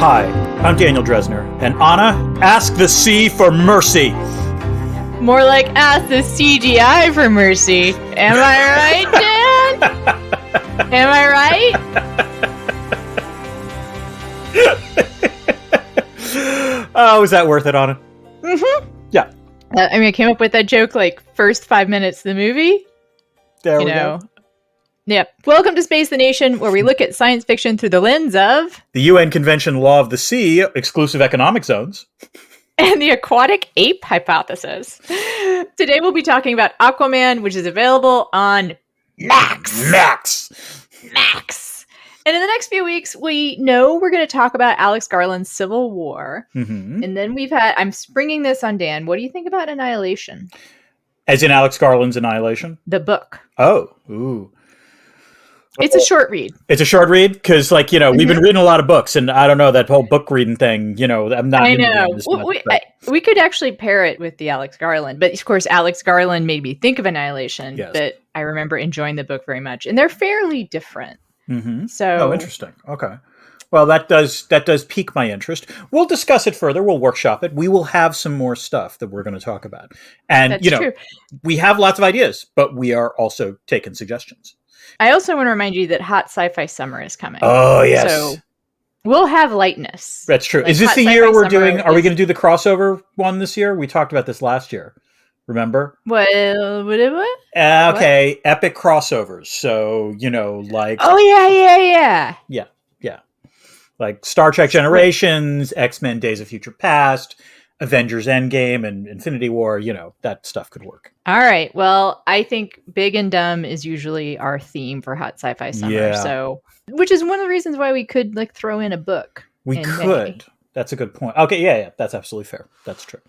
Hi, I'm Daniel Dresner, and Anna, ask the sea for mercy. More like ask the CGI for mercy. Am I right, Dan? Am I right? Oh, was that worth it, Anna? Mm-hmm. Yeah. I came up with that joke like first 5 minutes of the movie. There we go. Yep. Welcome to Space the Nation, where we look at science fiction through the lens of the UN Convention Law of the Sea, exclusive economic zones, and the aquatic ape hypothesis. Today we'll be talking about Aquaman, which is available on Max. And in the next few weeks, we know we're going to talk about Alex Garland's Civil War. Mm-hmm. And then I'm springing this on Dan. What do you think about Annihilation? As in Alex Garland's Annihilation? The book. Oh, ooh. It's a short read. It's a short read? Because, we've been reading a lot of books, and I don't know, that whole book reading thing, I'm not... I know. We could actually pair it with the Alex Garland, but of course, Alex Garland made me think of Annihilation, yes. But I remember enjoying the book very much, and they're fairly different. Mm-hmm. So... Oh, interesting. Okay. Well, that does pique my interest. We'll discuss it further. We'll workshop it. We will have some more stuff that we're going to talk about. And, That's true. We have lots of ideas, but we are also taking suggestions. I also want to remind you that Hot Sci-Fi Summer is coming. Oh, yes. So we'll have lightness. That's true. Is this the year we're doing... Are we going to do the crossover one this year? We talked about this last year. Remember? What? Okay. What? Epic crossovers. So, Oh, yeah. Yeah. Like Star Trek Generations, X-Men Days of Future Past, Avengers Endgame, and Infinity War, that stuff could work. All right. Well, I think big and dumb is usually our theme for Hot Sci-Fi Summer. Yeah. So, which is one of the reasons why we could throw in a book. We could. May. That's a good point. Okay, yeah, that's absolutely fair. That's true.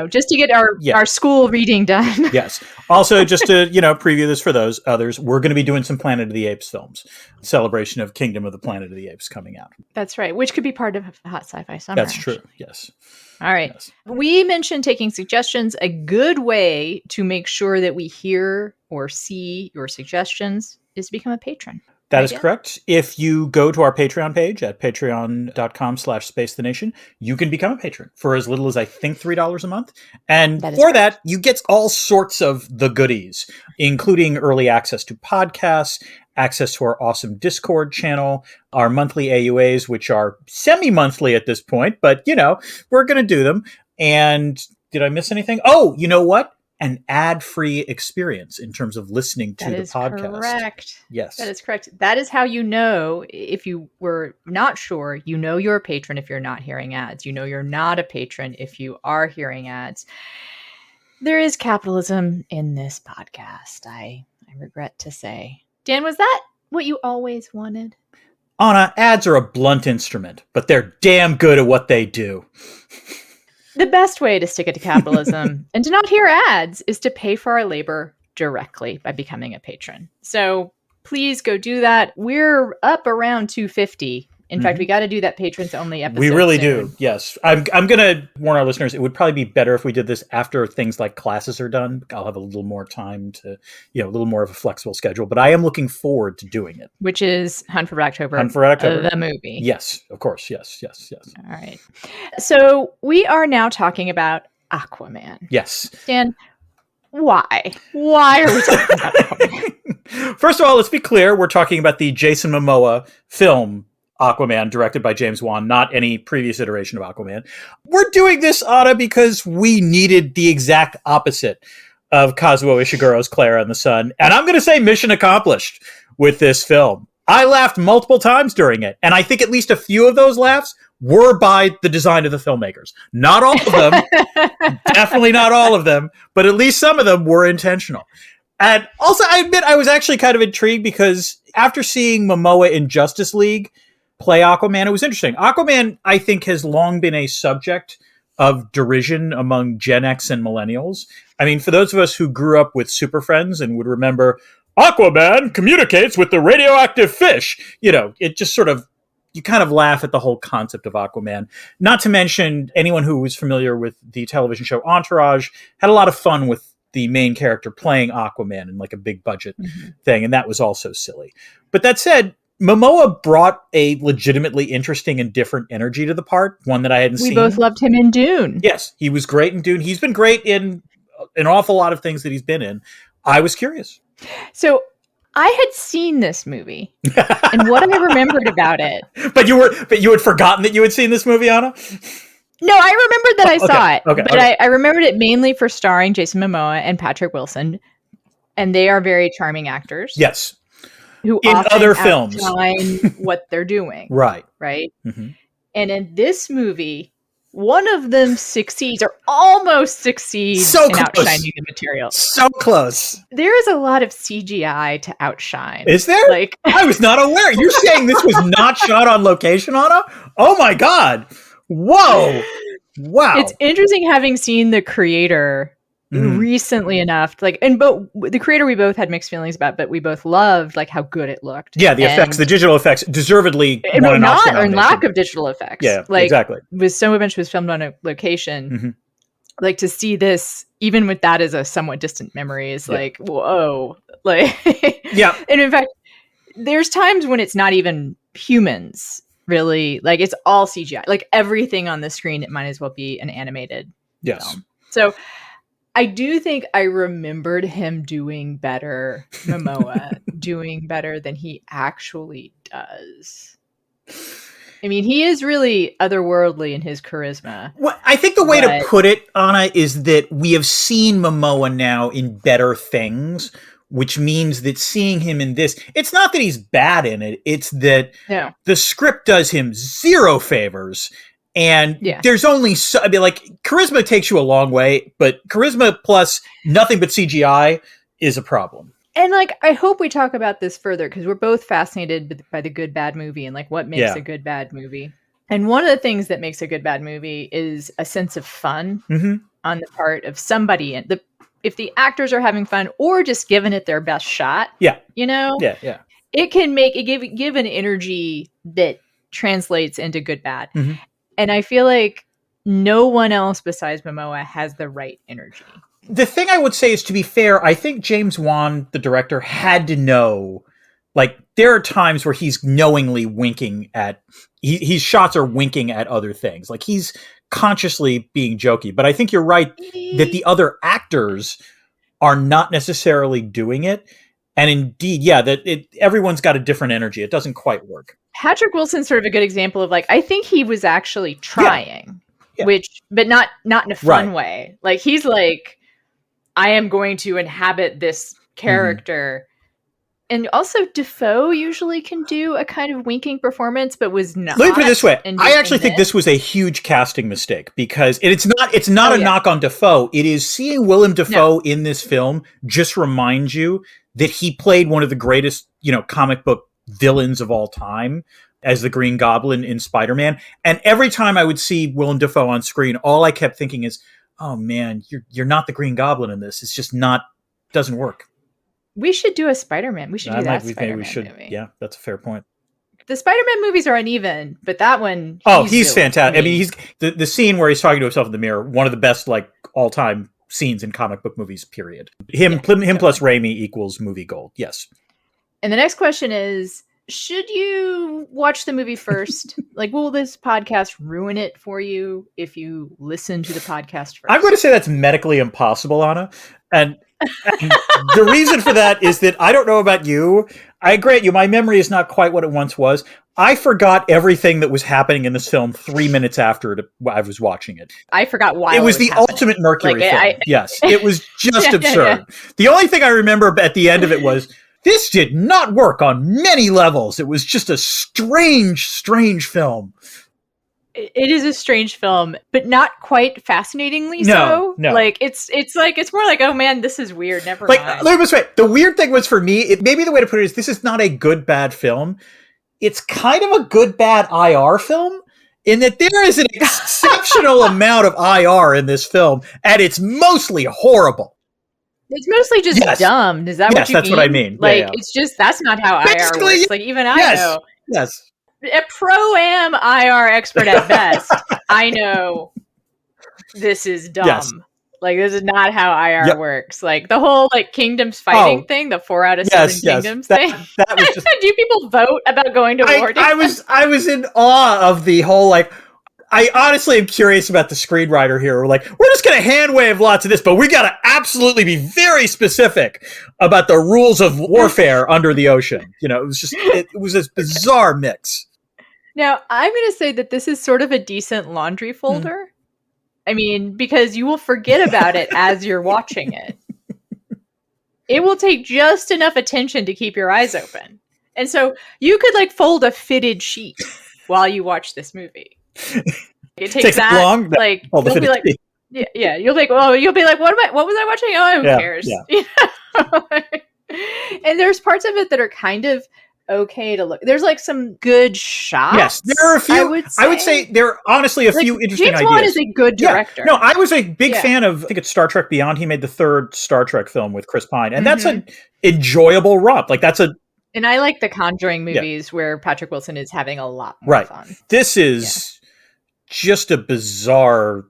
Just to get our school reading done. Yes. Also, just to, preview this for those others, we're going to be doing some Planet of the Apes films. Celebration of Kingdom of the Planet of the Apes coming out. That's right, which could be part of Hot Sci-Fi Summer. That's true, yes. All right. Yes. We mentioned taking suggestions. A good way to make sure that we hear or see your suggestions is to become a patron. That is correct. If you go to our Patreon page at patreon.com/spacethenation, you can become a patron for as little as, I think, $3 a month. And for that, you get all sorts of the goodies, including early access to podcasts, access to our awesome Discord channel, our monthly AUAs, which are semi-monthly at this point, but, we're going to do them. And did I miss anything? Oh, you know what? An ad-free experience in terms of listening to the podcast. Correct. Yes. That is correct. That is how if you were not sure, you're a patron if you're not hearing ads. You're not a patron if you are hearing ads. There is capitalism in this podcast, I regret to say. Dan, was that what you always wanted? Anna, ads are a blunt instrument, but they're damn good at what they do. The best way to stick it to capitalism and to not hear ads is to pay for our labor directly by becoming a patron. So please go do that. We're up around 250. In fact, we got to do that patrons only episode. We really soon. do. Yes. I'm going to warn our listeners. It would probably be better if we did this after things like classes are done. I'll have a little more time to, a little more of a flexible schedule, but I am looking forward to doing it. Which is Hunt for October. The movie. Yes, of course. Yes. All right. So we are now talking about Aquaman. Yes. Dan, why? Why are we talking about Aquaman? First of all, let's be clear. We're talking about the Jason Mamoa film Aquaman, directed by James Wan, not any previous iteration of Aquaman. We're doing this, Anna, because we needed the exact opposite of Kazuo Ishiguro's Clara and the Sun. And I'm going to say mission accomplished with this film. I laughed multiple times during it. And I think at least a few of those laughs were by the design of the filmmakers. Not all of them. Definitely not all of them. But at least some of them were intentional. And also, I admit I was actually kind of intrigued because after seeing Momoa in Justice League play Aquaman, it was interesting. Aquaman, I think, has long been a subject of derision among Gen X and millennials. I mean, for those of us who grew up with Super Friends and would remember Aquaman communicates with the radioactive fish, it just sort of, you kind of laugh at the whole concept of Aquaman. Not to mention anyone who was familiar with the television show Entourage had a lot of fun with the main character playing Aquaman in like a big budget thing. And that was also silly. But that said, Momoa brought a legitimately interesting and different energy to the part, one that I hadn't seen. We both loved him in Dune. Yes, he was great in Dune. He's been great in an awful lot of things that he's been in. I was curious. So I had seen this movie, and what I remembered about it. But you had forgotten that you had seen this movie, Anna? No, I remembered that I saw it. Okay, but I remembered it mainly for starring Jason Momoa and Patrick Wilson. And they are very charming actors. Yes. Who in often other films outshine what they're doing. Right. Mm-hmm. And in this movie, one of them succeeds or almost succeeds in outshining the material. So close. There is a lot of CGI to outshine. Is there? Like, I was not aware. You're saying this was not shot on location, Anna? Oh my God. Whoa. Wow. It's interesting having seen the creator recently enough, like, and but the creator we both had mixed feelings about, but we both loved like how good it looked. Yeah, the effects, the digital effects, deservedly won an Oscar nomination. Lack of digital effects. Yeah, like, exactly. Was so much was filmed on a location. Like to see this, even with that as a somewhat distant memory, is like whoa. Like yeah. And in fact, there's times when it's not even humans. Really, like it's all CGI. Like everything on the screen, it might as well be an animated film. So I do think I remembered him doing better, Momoa, doing better than he actually does. I mean, he is really otherworldly in his charisma. Well, I think the way to put it, Anna, is that we have seen Momoa now in better things, which means that seeing him in this, it's not that he's bad in it, it's that the script does him zero favors. And there's only I mean, like, charisma takes you a long way, but charisma plus nothing but CGI is a problem. And like, I hope we talk about this further because we're both fascinated by the good bad movie and like what makes a good bad movie. And one of the things that makes a good bad movie is a sense of fun on the part of somebody. And if the actors are having fun or just giving it their best shot, you know, it can make it give an energy that translates into good bad. And I feel like no one else besides Momoa has the right energy. The thing I would say is, to be fair, I think James Wan, the director, had to know, like, there are times where he's knowingly winking at, his shots are winking at other things. Like, he's consciously being jokey. But I think you're right that the other actors are not necessarily doing it. And indeed, everyone's got a different energy. It doesn't quite work. Patrick Wilson's sort of a good example of like, I think he was actually trying, but not in a fun way. Like he's like, I am going to inhabit this character. And also Defoe usually can do a kind of winking performance, but was not. Let me put it this way. I actually think this was a huge casting mistake because it's not a knock on Defoe. It is seeing Willem Defoe in this film just reminds you that he played one of the greatest, comic book villains of all time as the Green Goblin in Spider-Man. And every time I would see Willem Defoe on screen, all I kept thinking is, oh man, you're not the Green Goblin in this. It's just doesn't work. We should do a Spider-Man. We should do that Spider-Man movie. Yeah, that's a fair point. The Spider-Man movies are uneven, but that one... he's fantastic. I mean, he's the scene where he's talking to himself in the mirror, one of the best like all-time scenes in comic book movies, period. Him plus Raimi equals movie gold. Yes. And the next question is, should you watch the movie first? Like, will this podcast ruin it for you if you listen to the podcast first? I'm going to say that's medically impossible, Anna. And the reason for that is that I don't know about you. I grant you, my memory is not quite what it once was. I forgot everything that was happening in this film 3 minutes after I was watching it. I forgot why it was the happening. Ultimate Mercury film. Yes, it was just absurd. The only thing I remember at the end of it was, this did not work on many levels. It was just a strange, strange film. It is a strange film, but not quite fascinatingly so. No. Like it's more like, oh man, this is weird. Never mind. Let me say, the weird thing was for me, maybe the way to put it is, this is not a good bad film. It's kind of a good bad IR film in that there is an exceptional amount of IR in this film, and it's mostly horrible. It's mostly just dumb. Is that what you mean? Yes, that's what I mean. Like, it's just, that's not how IR works. Like, even I know. Yes. A pro-am IR expert at best, I know this is dumb. Yes. Like, this is not how IR Yep. works. Like, the whole, like, kingdoms fighting thing, the 4 out of 7 kingdoms thing. That was just... Do people vote about going to war? I was in awe of the whole, like, I honestly am curious about the screenwriter here. We're like, we're just going to hand wave lots of this, but we got to absolutely be very specific about the rules of warfare under the ocean. You know, it was this bizarre mix. Now, I'm going to say that this is sort of a decent laundry folder. I mean, because you will forget about it as you're watching it. It will take just enough attention to keep your eyes open. And so you could like fold a fitted sheet while you watch this movie. It takes that long. Like you'll be like, yeah, you'll be like, oh, you'll be like, what was I watching? Oh, who cares? Yeah. And there's parts of it that are kind of okay to look. There's like some good shots. Yes, there are a few. I would say there are honestly a few interesting James ideas. Wan is a good director. Yeah. No, I was a big fan of, I think it's Star Trek Beyond. He made the 3rd Star Trek film with Chris Pine. And that's an enjoyable romp. Like and I like the Conjuring movies where Patrick Wilson is having a lot more fun. This is just a bizarre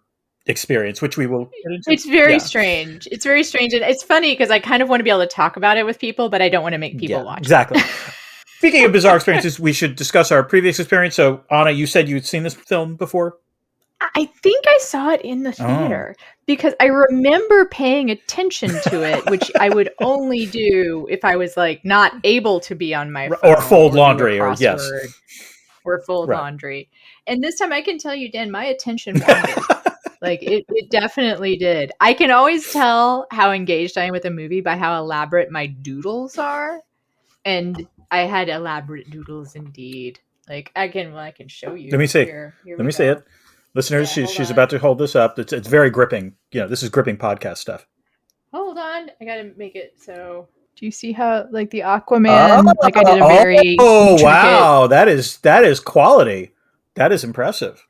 experience, which we will get into. It's very strange. It's very strange. And it's funny because I kind of want to be able to talk about it with people, but I don't want to make people watch exactly. it. Speaking of bizarre experiences, we should discuss our previous experience. So, Anna, you said you'd seen this film before? I think I saw it in the theater because I remember paying attention to it, which I would only do if I was like not able to be on my phone or fold laundry or fold laundry. And this time I can tell you, Dan, my attention wandered. Like it definitely did. I can always tell how engaged I am with a movie by how elaborate my doodles are. And I had elaborate doodles indeed. Like I can show you. Let me see. Let me see it. Listeners, she's about to hold this up. It's very gripping. You know, this is gripping podcast stuff. Hold on. I got to make it so. Do you see how like the Aquaman like I did a very wow. That is quality. That is impressive.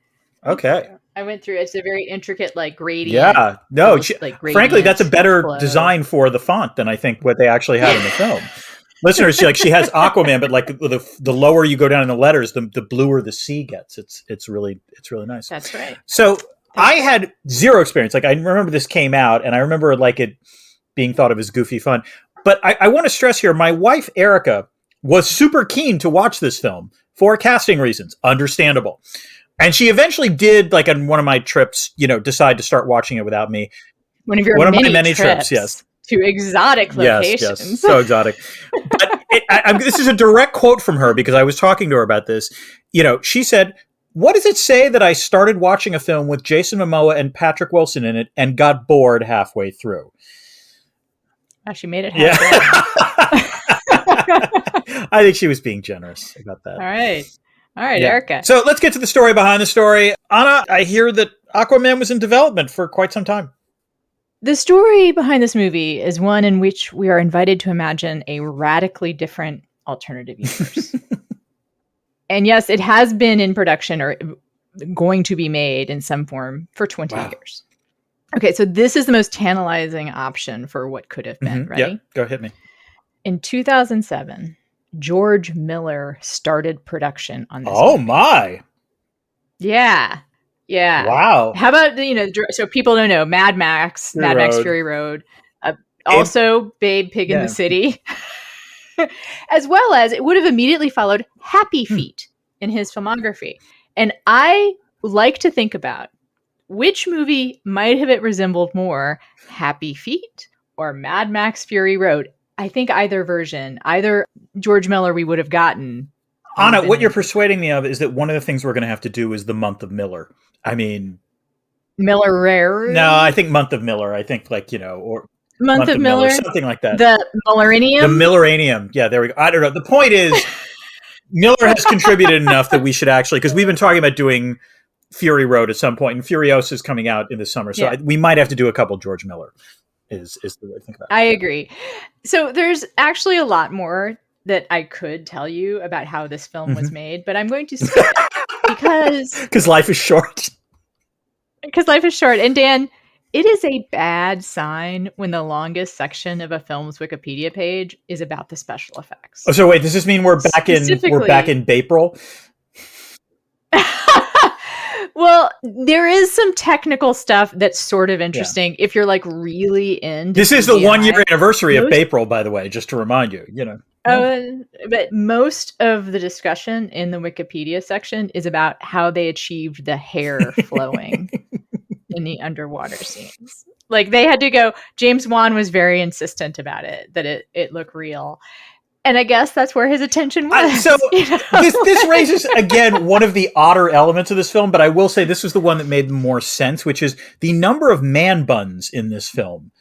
Okay. I went through it's a very intricate like gradient. Yeah. No, frankly that's a better design for the font than I think what they actually had in the film. Listeners, she has Aquaman, but like the lower you go down in the letters, the bluer the sea gets. It's really nice. That's right. So I had zero experience. Like I remember this came out, and I remember like it being thought of as goofy fun. But I want to stress here, my wife Erica was super keen to watch this film for casting reasons, understandable, and she eventually did. Like on one of my trips, decide to start watching it without me. One of my many trips, yes. To exotic locations. Yes, so exotic. But this is a direct quote from her because I was talking to her about this. She said, "What does it say that I started watching a film with Jason Mamoa and Patrick Wilson in it and got bored halfway through?" She made it halfway. I think she was being generous about that. All right, Erica. So let's get to the story behind the story. Anna, I hear that Aquaman was in development for quite some time. The story behind this movie is one in which we are invited to imagine a radically different alternative universe. And yes, it has been in production or going to be made in some form for 20 years. Okay, so this is the most tantalizing option for what could have been. Ready? Yeah, go hit me. In 2007, George Miller started production on this movie. My! Yeah. Wow. How about, so people don't know, Mad Max Fury Road. Also, Babe, Pig in the City. As well as it would have immediately followed Happy Feet in his filmography. And I like to think about which movie might have it resembled more, Happy Feet or Mad Max Fury Road. I think either version, either George Miller we would have gotten. Anna, what you're persuading me of is that one of the things we're going to have to do is the month of Miller. I mean, Miller Rare. No, I think month of Miller. I think or month of Miller, something like that. The Milleranium. The Milleranium. Yeah, there we go. I don't know. The point is, Miller has contributed enough that we should actually, because we've been talking about doing Fury Road at some point, and Furiosa is coming out in the summer, so we might have to do a couple George Miller. Is the way to think about it. I agree. So there's actually a lot more that I could tell you about how this film was made, but I'm going to skip it because life is short. Because life is short. And Dan, it is a bad sign when the longest section of a film's Wikipedia page is about the special effects. Oh, so wait, does this mean we're back in April? Well, there is some technical stuff that's sort of interesting if you're like really into This is the CGI. 1 year anniversary of April, by the way, just to remind you, you know. But most of the discussion in the Wikipedia section is about how they achieved the hair flowing in the underwater scenes. Like they had to go, James Wan was very insistent about it, that it looked real. And I guess that's where his attention was. So this raises, again, one of the odder elements of this film, but I will say this was the one that made more sense, which is the number of man buns in this film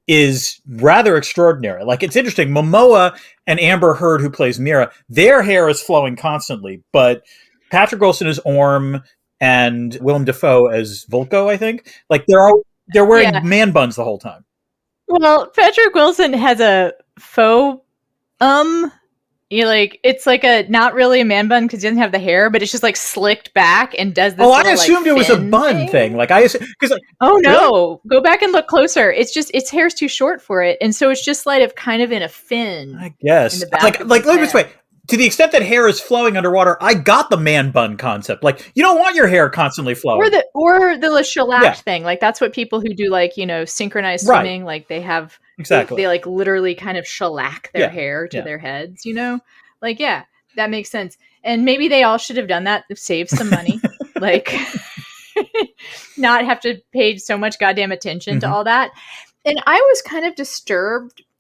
is rather extraordinary. Like, it's interesting. Momoa and Amber Heard, who plays Mira, their hair is flowing constantly, but Patrick Wilson as Orm and Willem Defoe as Volko, I think, like they're wearing man buns the whole time. Well, Patrick Wilson has a faux it's like a not really a man bun because he doesn't have the hair, but it's just like slicked back and does this. I assumed it was a bun thing. Like I assumed, because no, really? Go back and look closer. It's just its hair's too short for it, and so it's just like kind of in a fin. I guess. Like let me just wait. To the extent that hair is flowing underwater, I got the man bun concept. Like, you don't want your hair constantly flowing. Or the shellac thing. Like, that's what people who do, like, synchronized swimming, like, they have... Exactly. They like, literally kind of shellac their hair to their heads, Like, yeah, that makes sense. And maybe they all should have done that to save some money. Like, not have to pay so much goddamn attention to all that. And I was kind of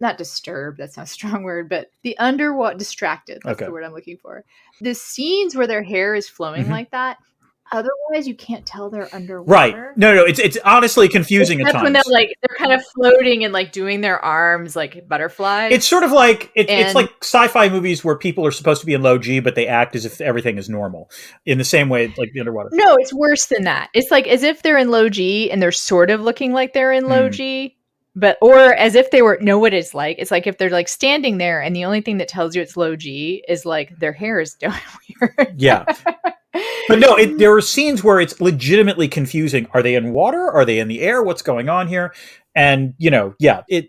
not disturbed, that's not a strong word, but distracted, that's the word I'm looking for. The scenes where their hair is flowing like that, otherwise you can't tell they're underwater. Right. No, it's honestly confusing at times. That's when they're kind of floating and like doing their arms like butterflies. It's sort of like, it's like sci-fi movies where people are supposed to be in low G, but they act as if everything is normal. In the same way, like the underwater. No, it's worse than that. It's like as if they're in low G and they're sort of looking like they're in low G. Or as if they know what it's like. It's like if they're like standing there and the only thing that tells you it's low G is like their hair is doing weird. Yeah. But no, there are scenes where it's legitimately confusing. Are they in water? Are they in the air? What's going on here? And, it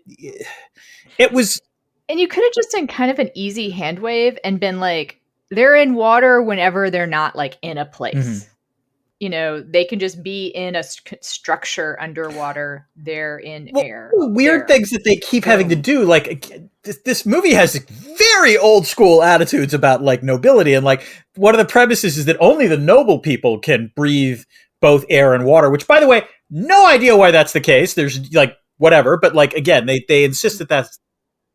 was... And you could have just done kind of an easy hand wave and been like, they're in water whenever they're not like in a place. They can just be in a structure underwater. They're in air. Weird things that they keep having to do. Like this movie has very old school attitudes about like nobility. And like one of the premises is that only the noble people can breathe both air and water, which, by the way, no idea why that's the case. There's like whatever. But like, again, they insist that that's...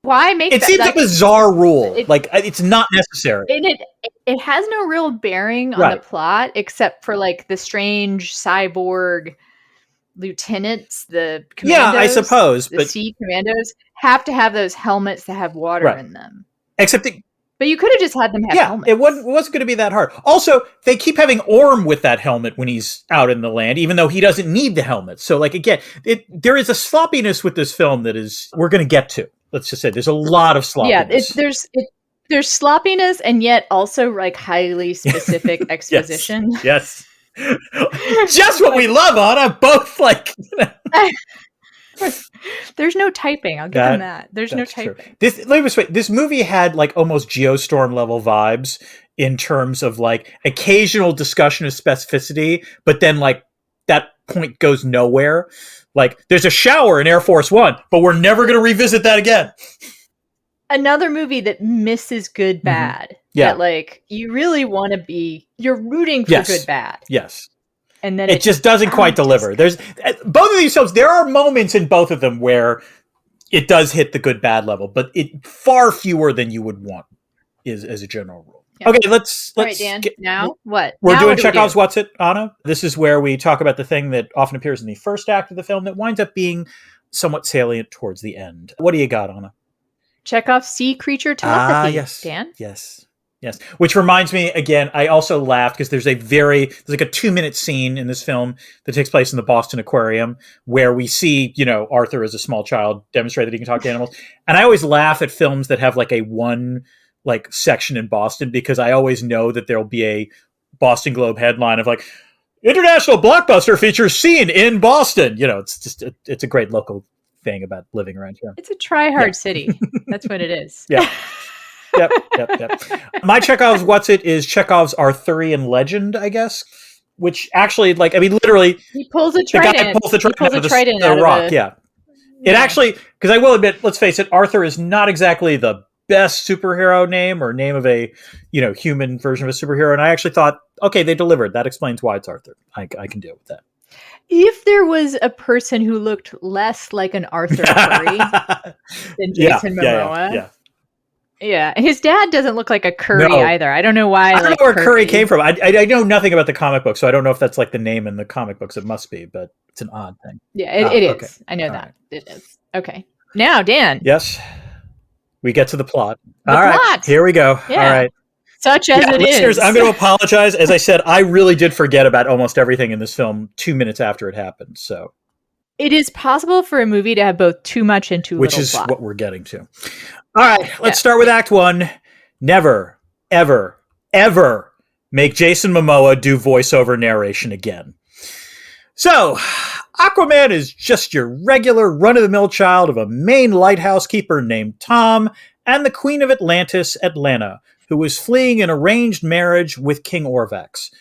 Why make it? Seems like a bizarre rule. It's not necessary. It has no real bearing on the plot, except for like the strange cyborg lieutenants, the commandos. Yeah, I suppose. The sea commandos have to have those helmets that have water in them. But you could have just had them have helmets. It wasn't going to be that hard. Also, they keep having Orm with that helmet when he's out in the land, even though he doesn't need the helmet. So, like, again, there is a sloppiness with this film that we're going to get to. Let's just say there's a lot of sloppiness. Yeah, there's sloppiness and yet also like highly specific exposition. Yes. Just what we love, Anna. Both like... There's no typing. I'll give them that. There's no typing. This movie had like almost Geostorm level vibes in terms of like occasional discussion of specificity, but then like that point goes nowhere. Like, there's a shower in Air Force One, but we're never going to revisit that again. Another movie that misses good bad. Yeah. That, like, you really want to you're rooting for good bad. Yes. And then it just doesn't quite deliver. There's both of these films, there are moments in both of them where it does hit the good bad level, but far fewer than you would want as a general rule. Yeah. Okay, let's all right, Dan. What? We're doing Chekhov's What's It, Anna. This is where we talk about the thing that often appears in the first act of the film that winds up being somewhat salient towards the end. What do you got, Anna? Chekhov's sea creature telepathy. Yes. Dan? Yes. Which reminds me, again, I also laughed because there's like a 2-minute scene in this film that takes place in the Boston Aquarium where we see, Arthur as a small child demonstrate that he can talk to animals. And I always laugh at films that have like a one like section in Boston because I always know that there'll be a Boston Globe headline of like international blockbuster features scene in Boston. It's a great local thing about living around here. It's a try-hard city. That's what it is. Yeah. Yep. My Chekhov's What's It is Chekhov's Arthurian legend, I guess. which actually, like, I mean, literally, He pulls a the trident. guy pulls the trident out of trident the out rock. of Yeah. It actually, because I will admit, let's face it, Arthur is not exactly the best superhero name or name of a, human version of a superhero. And I actually thought, okay, they delivered. That explains why it's Arthur. I can deal with that. If there was a person who looked less like an Arthur Curry than Jason Momoa. Yeah. His dad doesn't look like a Curry either. I don't know why. I don't know where Curry came from. I know nothing about the comic book, so I don't know if that's like the name in the comic books. It must be, but it's an odd thing. Yeah, it is. Okay. I know that. Right. It is. Okay. Now, Dan. Yes. We get to the plot. All right. Here we go. Yeah. All right. Such as it listeners, is. I'm going to apologize. As I said, I really did forget about almost everything in this film 2 minutes after it happened. So it is possible for a movie to have both too much and too little plot. Which is what we're getting to. All right. Let's start with Act 1. Never, ever, ever make Jason Momoa do voiceover narration again. So, Aquaman is just your regular run-of-the-mill child of a Maine lighthouse keeper named Tom and the Queen of Atlantis, Atlanta, who was fleeing an arranged marriage with King Orvax.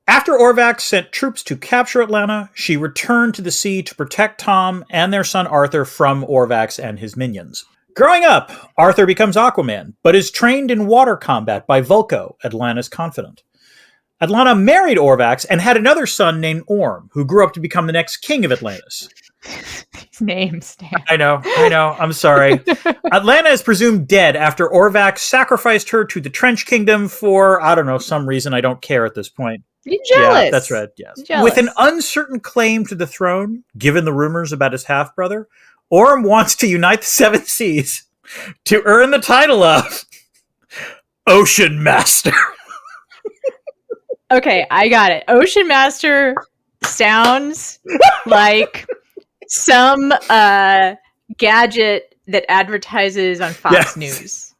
After Orvax sent troops to capture Atlanta, she returned to the sea to protect Tom and their son Arthur from Orvax and his minions. Growing up, Arthur becomes Aquaman, but is trained in water combat by Vulko, Atlanta's confidant. Atlanta married Orvax and had another son named Orm, who grew up to become the next king of Atlantis. These names, Dan. I know. I'm sorry. Atlanta is presumed dead after Orvax sacrificed her to the Trench Kingdom for, I don't know, some reason I don't care at this point. You're jealous. Yeah, that's right, yes. With an uncertain claim to the throne, given the rumors about his half-brother, Orm wants to unite the Seven Seas to earn the title of Ocean Master. Okay, I got it. Ocean Master sounds like some gadget that advertises on Fox News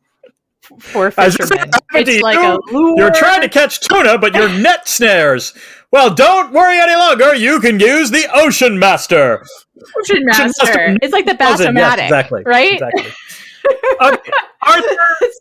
for fishermen. It's like a lure. You're trying to catch tuna, but your net snares. Well, don't worry any longer. You can use the Ocean Master. Ocean Master. It's like the Bassomatic, yes, exactly. Right? Exactly. Arthur.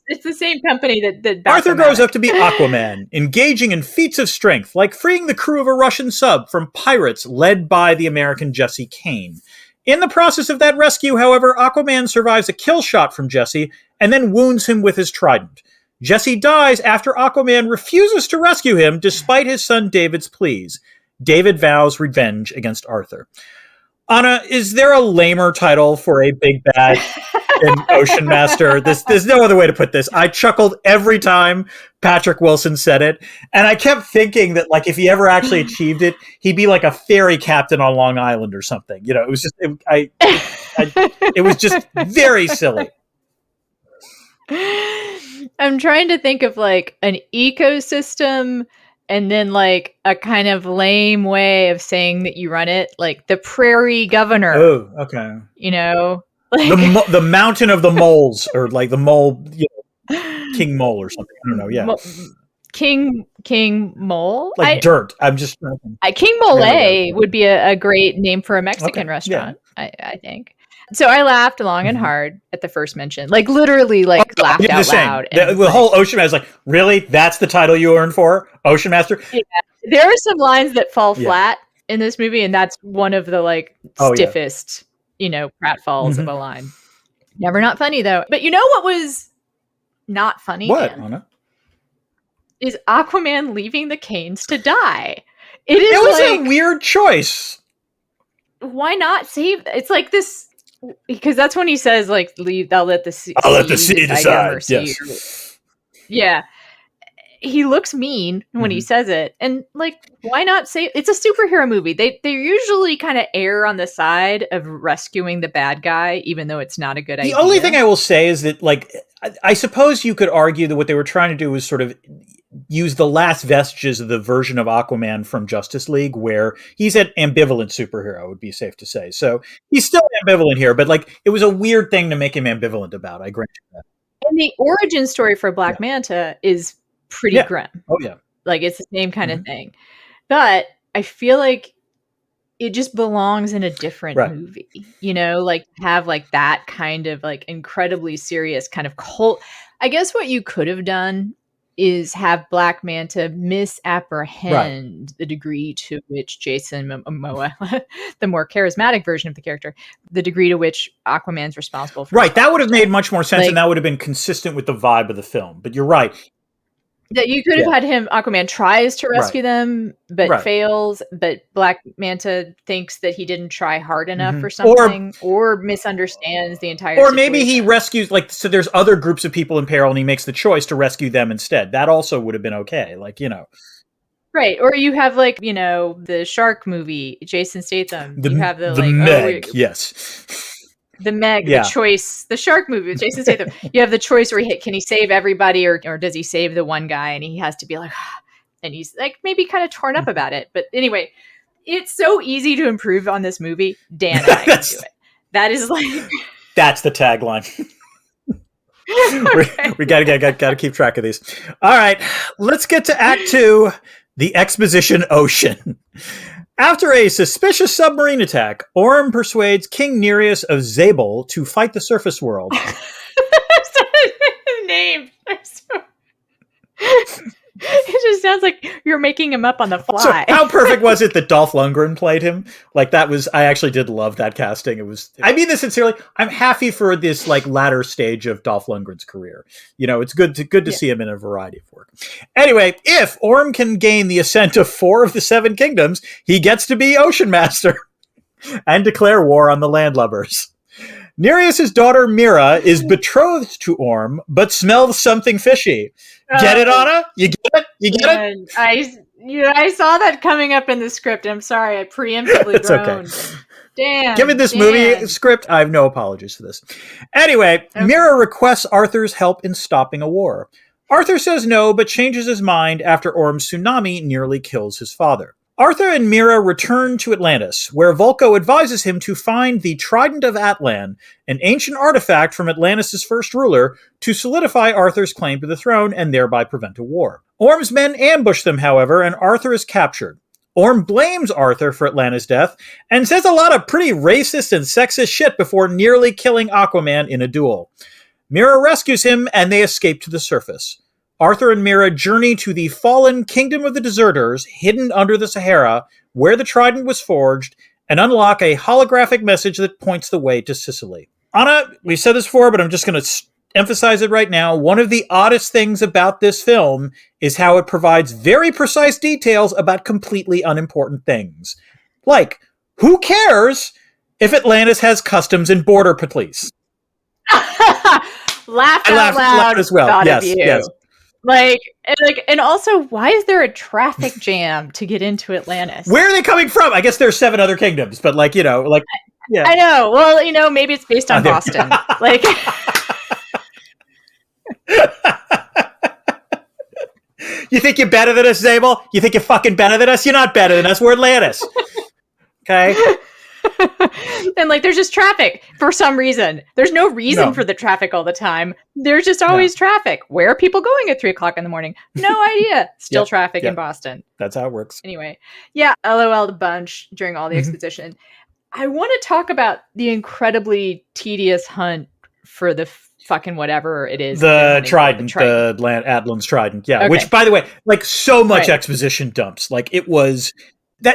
It's the same company that Arthur grows up to be Aquaman, engaging in feats of strength, like freeing the crew of a Russian sub from pirates led by the American Jesse Kane. In the process of that rescue, however, Aquaman survives a kill shot from Jesse and then wounds him with his trident. Jesse dies after Aquaman refuses to rescue him despite his son David's pleas. David vows revenge against Arthur. Anna, is there a lamer title for a big bad in Ocean Master? There's no other way to put this. I chuckled every time Patrick Wilson said it, and I kept thinking that, like, if he ever actually achieved it, he'd be like a ferry captain on Long Island or something. It was just, it was just very silly. I'm trying to think of like an ecosystem and then like a kind of lame way of saying that you run it, like the prairie governor. Oh, okay. Like the mountain of the moles, or like the mole, King Mole or something. I don't know. Yeah, King Mole, like dirt. I'm just King Mole would be a great name for a Mexican restaurant. Yeah. I think. So I laughed long and hard at the first mention, like literally, like laughed out loud. The whole Ocean Master, like, really? That's the title you earned for Ocean Master? Yeah. There are some lines that fall flat in this movie, and that's one of the like stiffest, pratfalls of a line. Never not funny though. But you know what was not funny? What, Dan? Anna? Is Aquaman leaving the Canes to die? It was a weird choice. Why not save? It's like this. Because that's when he says, like, leave, I'll let the sea decide. Yes. Yeah. He looks mean when he says it. And, like, why not say it's a superhero movie? They usually kind of err on the side of rescuing the bad guy, even though it's not a good idea. The only thing I will say is that, like, I suppose you could argue that what they were trying to do was sort of use the last vestiges of the version of Aquaman from Justice League, where he's an ambivalent superhero, would be safe to say. So he's still ambivalent here, but like it was a weird thing to make him ambivalent about. I grant you that. And the origin story for Black Manta is pretty grim. Oh yeah, like it's the same kind of thing. But I feel like it just belongs in a different movie, like have like that kind of like incredibly serious kind of cult. I guess what you could have done is have Black Manta misapprehend the degree to which Jason Momoa, the more charismatic version of the character, the degree to which Aquaman's responsible for Right, that would have made much more sense, Like- and that would have been consistent with the vibe of the film. But you're right. that you could have had him, Aquaman tries to rescue them, but fails, but Black Manta thinks that he didn't try hard enough for something, or misunderstands the entire situation. Maybe he rescues, like, so there's other groups of people in peril, and he makes the choice to rescue them instead. That also would have been okay, like, you know. Right, or you have, like, you know, the shark movie, Jason Statham. You have the like, Meg, yes. The Meg, the choice, the shark movie with Jason Statham. You have the choice where can he save everybody or does he save the one guy? And he has to be like, and he's like maybe kind of torn up about it. But anyway, it's so easy to improve on this movie. Dan and I can do it. That is like... That's the tagline. We gotta keep track of these. All right, let's get to Act 2, the exposition ocean. After a suspicious submarine attack, Orm persuades King Nereus of Zabel to fight the surface world. Name. It just sounds like you're making him up on the fly. So how perfect was it that Dolph Lundgren played him? Like, that was, I actually did love that casting. It was, I mean this sincerely, I'm happy for this, like, latter stage of Dolph Lundgren's career. You know, it's good to see him in a variety of work. Anyway, if Orm can gain the assent of 4 of the 7 kingdoms, he gets to be Ocean Master and declare war on the landlubbers. Nereus' daughter Mira is betrothed to Orm, but smells something fishy. Get it, Anna? You get it? You get it? I saw that coming up in the script. I'm sorry, I preemptively groaned. Okay. Damn. Given this movie script, I have no apologies for this. Anyway, Mira requests Arthur's help in stopping a war. Arthur says no, but changes his mind after Orm's tsunami nearly kills his father. Arthur and Mira return to Atlantis, where Vulko advises him to find the Trident of Atlan, an ancient artifact from Atlantis' first ruler, to solidify Arthur's claim to the throne and thereby prevent a war. Orm's men ambush them, however, and Arthur is captured. Orm blames Arthur for Atlanta's death and says a lot of pretty racist and sexist shit before nearly killing Aquaman in a duel. Mira rescues him and they escape to the surface. Arthur and Mira journey to the fallen Kingdom of the Deserters, hidden under the Sahara, where the Trident was forged, and unlock a holographic message that points the way to Sicily. Anna, we've said this before, but I'm just going to emphasize it right now. One of the oddest things about this film is how it provides very precise details about completely unimportant things. Like, who cares if Atlantis has customs and border police? Laughed out loud as well. Yes. And also, why is there a traffic jam to get into Atlantis? Where are they coming from? I guess there's 7 other kingdoms, but yeah. I know. Well, maybe it's based on Boston. You think you're better than us, Zabel? You think you're fucking better than us? You're not better than us. We're Atlantis. Okay? And there's just traffic for some reason. There's no reason for the traffic all the time. There's just always traffic. Where are people going at 3:00 in the morning? No idea. Still traffic in Boston. That's how it works. Anyway, LOL'd a bunch during all the exposition. I want to talk about the incredibly tedious hunt for the fucking whatever it is. The Trident, the Atlan's Trident. Yeah, which, by the way, so much exposition dumps. It was...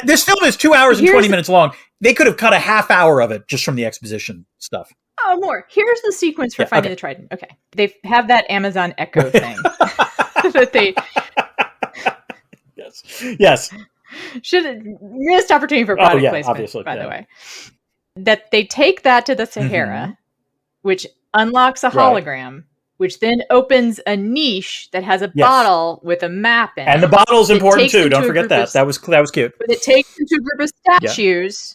This film is 2 hours and 20 minutes long. They could have cut a half hour of it just from the exposition stuff. Oh, more. Here's the sequence for finding the Trident. Okay. They have that Amazon Echo thing. That they... Yes. Should have missed opportunity for product placement, obviously, by the way. That they take that to the Sahara, which unlocks a hologram, which then opens a niche that has a bottle with a map in it. And the bottle's important too. Don't forget that. That was cute. But it takes them to a group of statues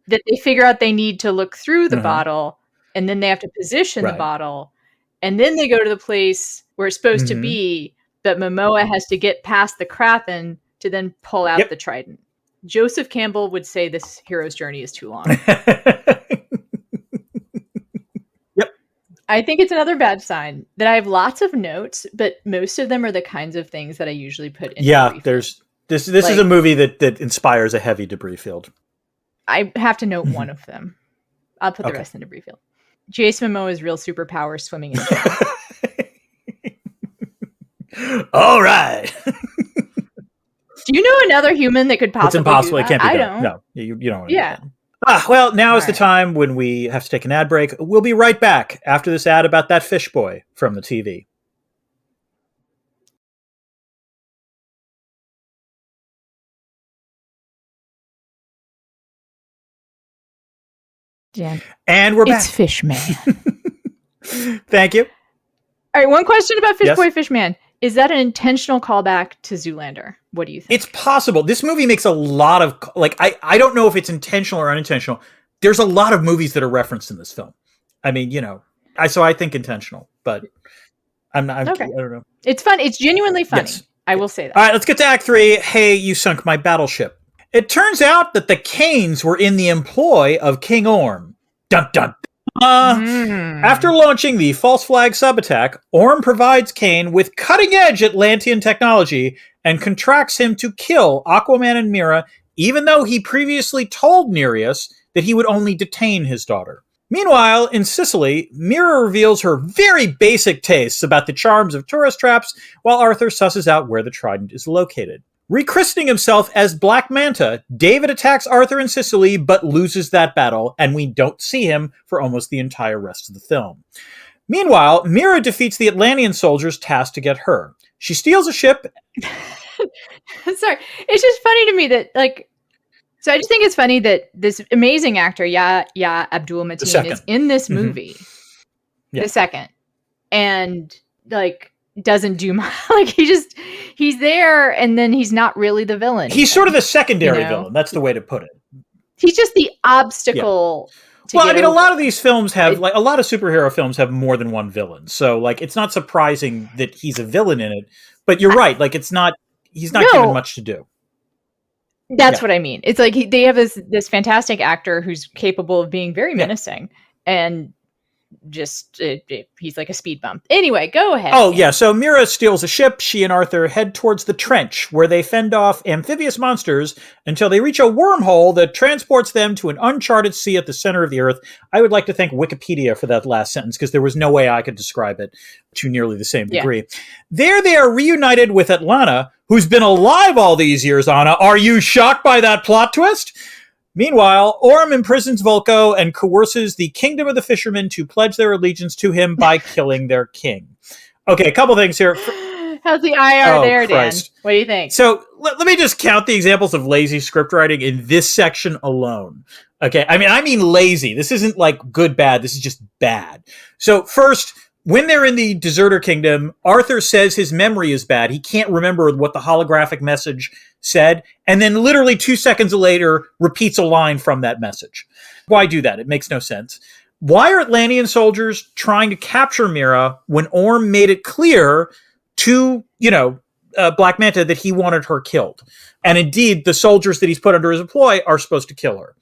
that they figure out they need to look through the bottle, and then they have to position the bottle, and then they go to the place where it's supposed to be, but Momoa has to get past the Kraken to then pull out the Trident. Joseph Campbell would say this hero's journey is too long. I think it's another bad sign that I have lots of notes, but most of them are the kinds of things that I usually put in. This is a movie that inspires a heavy debris field. I have to note one of them. I'll put the rest in debris field. Jason Momoa's real superpower swimming in jail. All right. Do you know another human that could possibly It's impossible. do It that? can't be I done. don't. No, you don't want to Yeah. do that. Well, now is All the right. time when we have to take an ad break. We'll be right back after this ad about that fish boy from the TV. Dan, And we're it's back. Fishman. Thank you. All right, one question about Fish Yes? Boy Fishman. Is that an intentional callback to Zoolander? What do you think? It's possible. This movie makes a lot of, like, I don't know if it's intentional or unintentional. There's a lot of movies that are referenced in this film. I mean, so I think intentional, but I'm not, Okay. I don't know. It's fun. It's genuinely funny. Yes. I will say that. All right, let's get to Act 3. Hey, you sunk my battleship. It turns out that the Canes were in the employ of King Orm. Dun dun. After launching the false flag subattack, Orm provides Kane with cutting-edge Atlantean technology and contracts him to kill Aquaman and Mera, even though he previously told Nereus that he would only detain his daughter. Meanwhile, in Sicily, Mera reveals her very basic tastes about the charms of tourist traps, while Arthur susses out where the trident is located. Rechristening himself as Black Manta, David attacks Arthur in Sicily, but loses that battle, and we don't see him for almost the entire rest of the film. Meanwhile, Mera defeats the Atlantean soldiers tasked to get her. She steals a ship. Sorry. It's just funny to me that, so I just think it's funny that this amazing actor, Yahya Abdul-Mateen, is in this movie, the second, and, doesn't do much. He's there, and then he's not really the villain. He's sort of the secondary villain. That's the way to put it. He's just the obstacle. Well, I mean, a lot of these films have, a lot of superhero films have more than one villain. So, it's not surprising that he's a villain in it. But you're right. He's not given much to do. That's what I mean. It's they have this fantastic actor who's capable of being very menacing, and just he's like a speed bump. Anyway, go ahead. Oh, yeah. So Mera steals a ship. She and Arthur head towards the trench, where they fend off amphibious monsters until they reach a wormhole that transports them to an uncharted sea at the center of the earth. I would like to thank Wikipedia for that last sentence, because there was no way I could describe it to nearly the same degree. There they are reunited with Atlanta, who's been alive all these years, Anna. Are you shocked by that plot twist? Meanwhile, Orm imprisons Volko and coerces the Kingdom of the Fishermen to pledge their allegiance to him by killing their king. Okay, a couple things here. How's the IR there, Christ. Dan? What do you think? So let me just count the examples of lazy script writing in this section alone. Okay, I mean lazy. This isn't good, bad. This is just bad. So first, when they're in the Deserter Kingdom, Arthur says his memory is bad. He can't remember what the holographic message said, and then literally 2 seconds later repeats a line from that message. Why do that? It makes no sense. Why are Atlantean soldiers trying to capture Mera when Orm made it clear to, Black Manta that he wanted her killed? And indeed, the soldiers that he's put under his employ are supposed to kill her.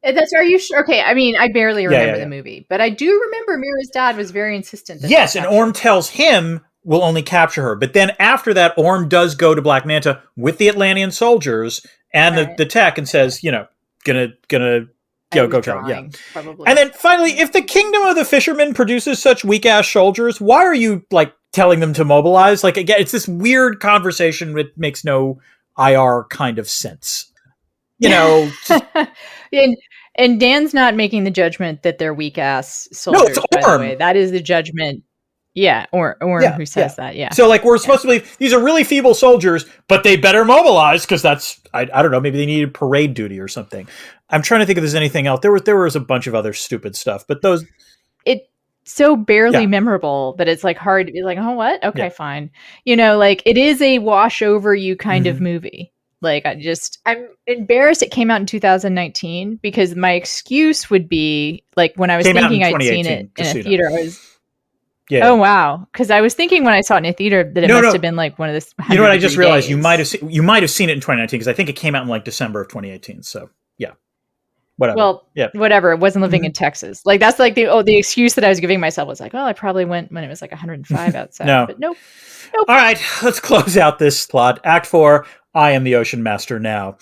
Are you sure? Okay, I mean, I barely remember the movie, but I do remember Mira's dad was very insistent. Yes, and Orm tells him we'll only capture her. But then after that, Orm does go to Black Manta with the Atlantean soldiers and the tech and says, gonna go tell him. Yeah. Probably. And then finally, if the Kingdom of the Fishermen produces such weak-ass soldiers, why are you, telling them to mobilize? Again, it's this weird conversation that makes no IR kind of sense. Just... and Dan's not making the judgment that they're weak ass soldiers. No, it's Orm. By the way. That is the judgment. Yeah, Orm who says that. Yeah. So we're supposed to believe these are really feeble soldiers, but they better mobilize because that's I don't know, maybe they needed parade duty or something. I'm trying to think if there's anything else. There was a bunch of other stupid stuff, but those it's so barely memorable that it's hard to be oh, what? Okay, fine. It is a wash over you kind of movie. I'm embarrassed it came out in 2019 because my excuse would be when I was thinking I'd seen it in a theater, I was oh wow, because I was thinking when I saw it in a theater that it must have been one of this. You know what? I just realized you might have seen it in 2019 because I think it came out in December of 2018. So yeah, whatever. Well, whatever. It wasn't living in Texas. That's the excuse that I was giving myself was I probably went when it was 105 outside. No, but nope. All right, let's close out this plot. Act 4. I am the Ocean Master now.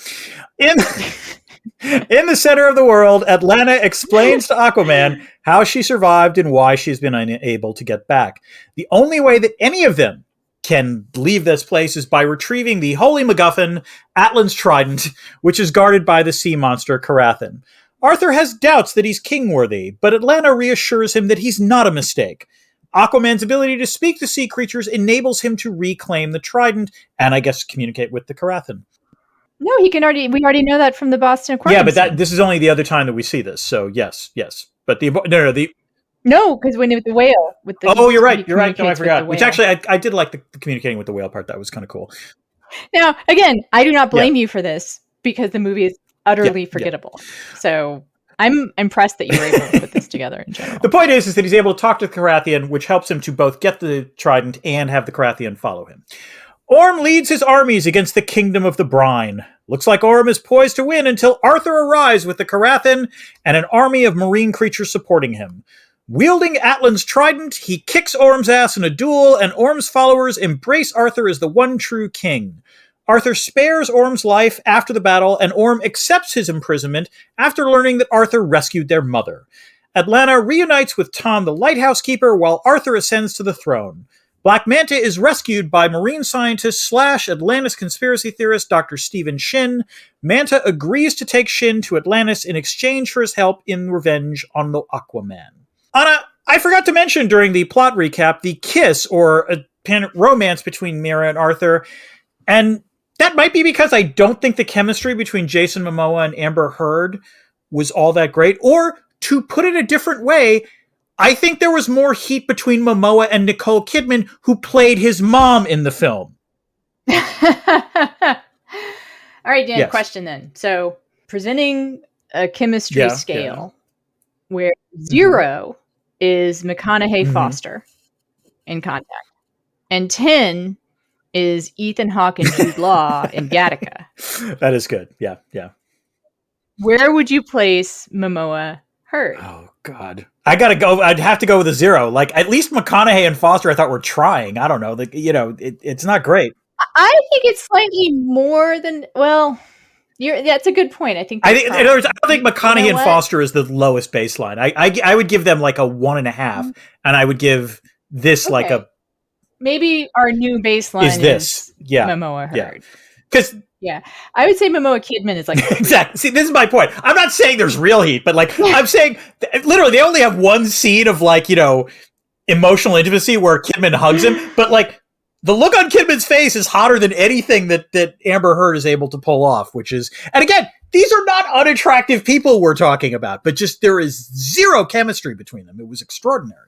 In the center of the world, Atlanta explains to Aquaman how she survived and why she's been unable to get back. The only way that any of them can leave this place is by retrieving the holy MacGuffin, Atlan's trident, which is guarded by the sea monster Carathan. Arthur has doubts that he's king-worthy, but Atlanta reassures him that he's not a mistake. Aquaman's ability to speak to sea creatures enables him to reclaim the trident and, I guess, communicate with the Carathan. No, we already know that from the Boston Aquarium. Yeah, but this is only the other time that we see this. So yes. But no, because when with the whale, you're right. No, I forgot. Which actually, I did like the communicating with the whale part. That was kind of cool. Now, again, I do not blame you for this because the movie is utterly forgettable. So I'm impressed that you were able to put this together in general. The point is that he's able to talk to the Carathian, which helps him to both get the trident and have the Carathian follow him. Orm leads his armies against the Kingdom of the Brine. Looks like Orm is poised to win until Arthur arrives with the Carathian and an army of marine creatures supporting him. Wielding Atlan's trident, he kicks Orm's ass in a duel, and Orm's followers embrace Arthur as the one true king. Arthur spares Orm's life after the battle, and Orm accepts his imprisonment after learning that Arthur rescued their mother. Atlanta reunites with Tom the lighthouse keeper while Arthur ascends to the throne. Black Manta is rescued by marine scientist / Atlantis conspiracy theorist Dr. Stephen Shin. Manta agrees to take Shin to Atlantis in exchange for his help in revenge on the Aquaman. Anna, I forgot to mention during the plot recap the kiss or romance between Mira and Arthur, and that might be because I don't think the chemistry between Jason Momoa and Amber Heard was all that great, or to put it a different way, I think there was more heat between Momoa and Nicole Kidman, who played his mom in the film. All right, Dan, question then. So, presenting a chemistry scale where 0 is McConaughey Foster in Contact, and 10 is Ethan Hawke and Jude Law in Gattaca. That is good. Yeah. Where would you place Momoa Heard? Oh, God. I'd have to go with a 0. Like, at least McConaughey and Foster I thought were trying. I don't know. It's not great. I think it's slightly more than, that's a good point. In other words, I don't think McConaughey and Foster is the lowest baseline. I would give them like a 1.5, and I would give this like a... Maybe our new baseline is this. Momoa Heard. Because... Yeah, I would say Momoa Kidman is like... Exactly. See, this is my point. I'm not saying there's real heat, but like I'm saying, literally, they only have one scene of like, emotional intimacy where Kidman hugs him, but like the look on Kidman's face is hotter than anything that Amber Heard is able to pull off, which is, and again, these are not unattractive people we're talking about, but just there is 0 chemistry between them. It was extraordinary.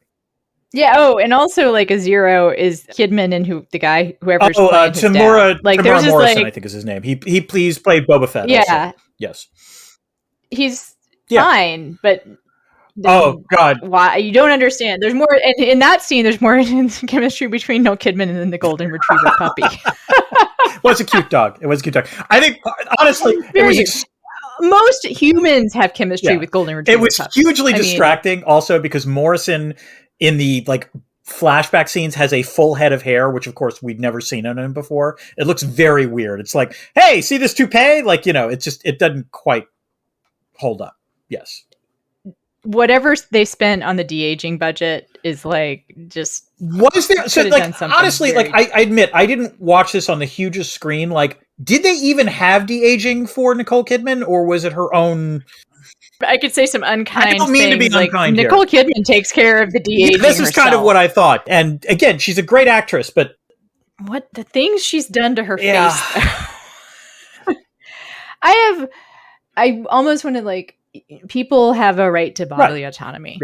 Yeah. Oh, and also like a 0 is Kidman and whoever's playing his Tamura, dad. Like Tamura Morrison, I think is his name. He played Boba Fett. Yeah. Also. Yes. He's fine, but oh God, why you don't understand? There's more in that scene. There's more chemistry between Noel Kidman and the golden retriever puppy. Well, it's a cute dog. I think honestly, most humans have chemistry with golden retrievers. It was hugely distracting also because Morrison in the like flashback scenes has a full head of hair, which of course we'd never seen on him before. It looks very weird. It's like, hey, see this toupee? Like, it doesn't quite hold up. Yes. Whatever they spent on the de-aging budget is like just... Was there... So like, honestly, like I admit, I didn't watch this on the hugest screen. Like, did they even have de-aging for Nicole Kidman, or was it her own... I could say some unkind I don't mean things, to be unkind here. Nicole Kidman takes care of the de-aging this is herself. kind of what I thought. And again, she's a great actress, but... What the things she's done to her face. I almost want to like... People have a right to bodily autonomy.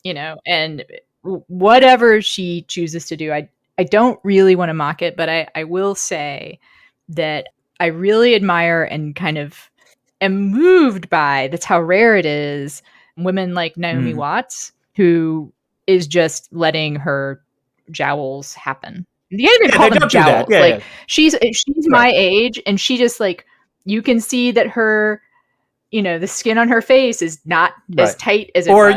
Yeah. And whatever she chooses to do, I don't really want to mock it, but I will say that I really admire and kind of am moved by, that's how rare it is, women like Naomi Watts, who is just letting her jowls happen. You can't even call them jowls. She's my age, and she just like, you can see that her, the skin on her face is not as tight as it was.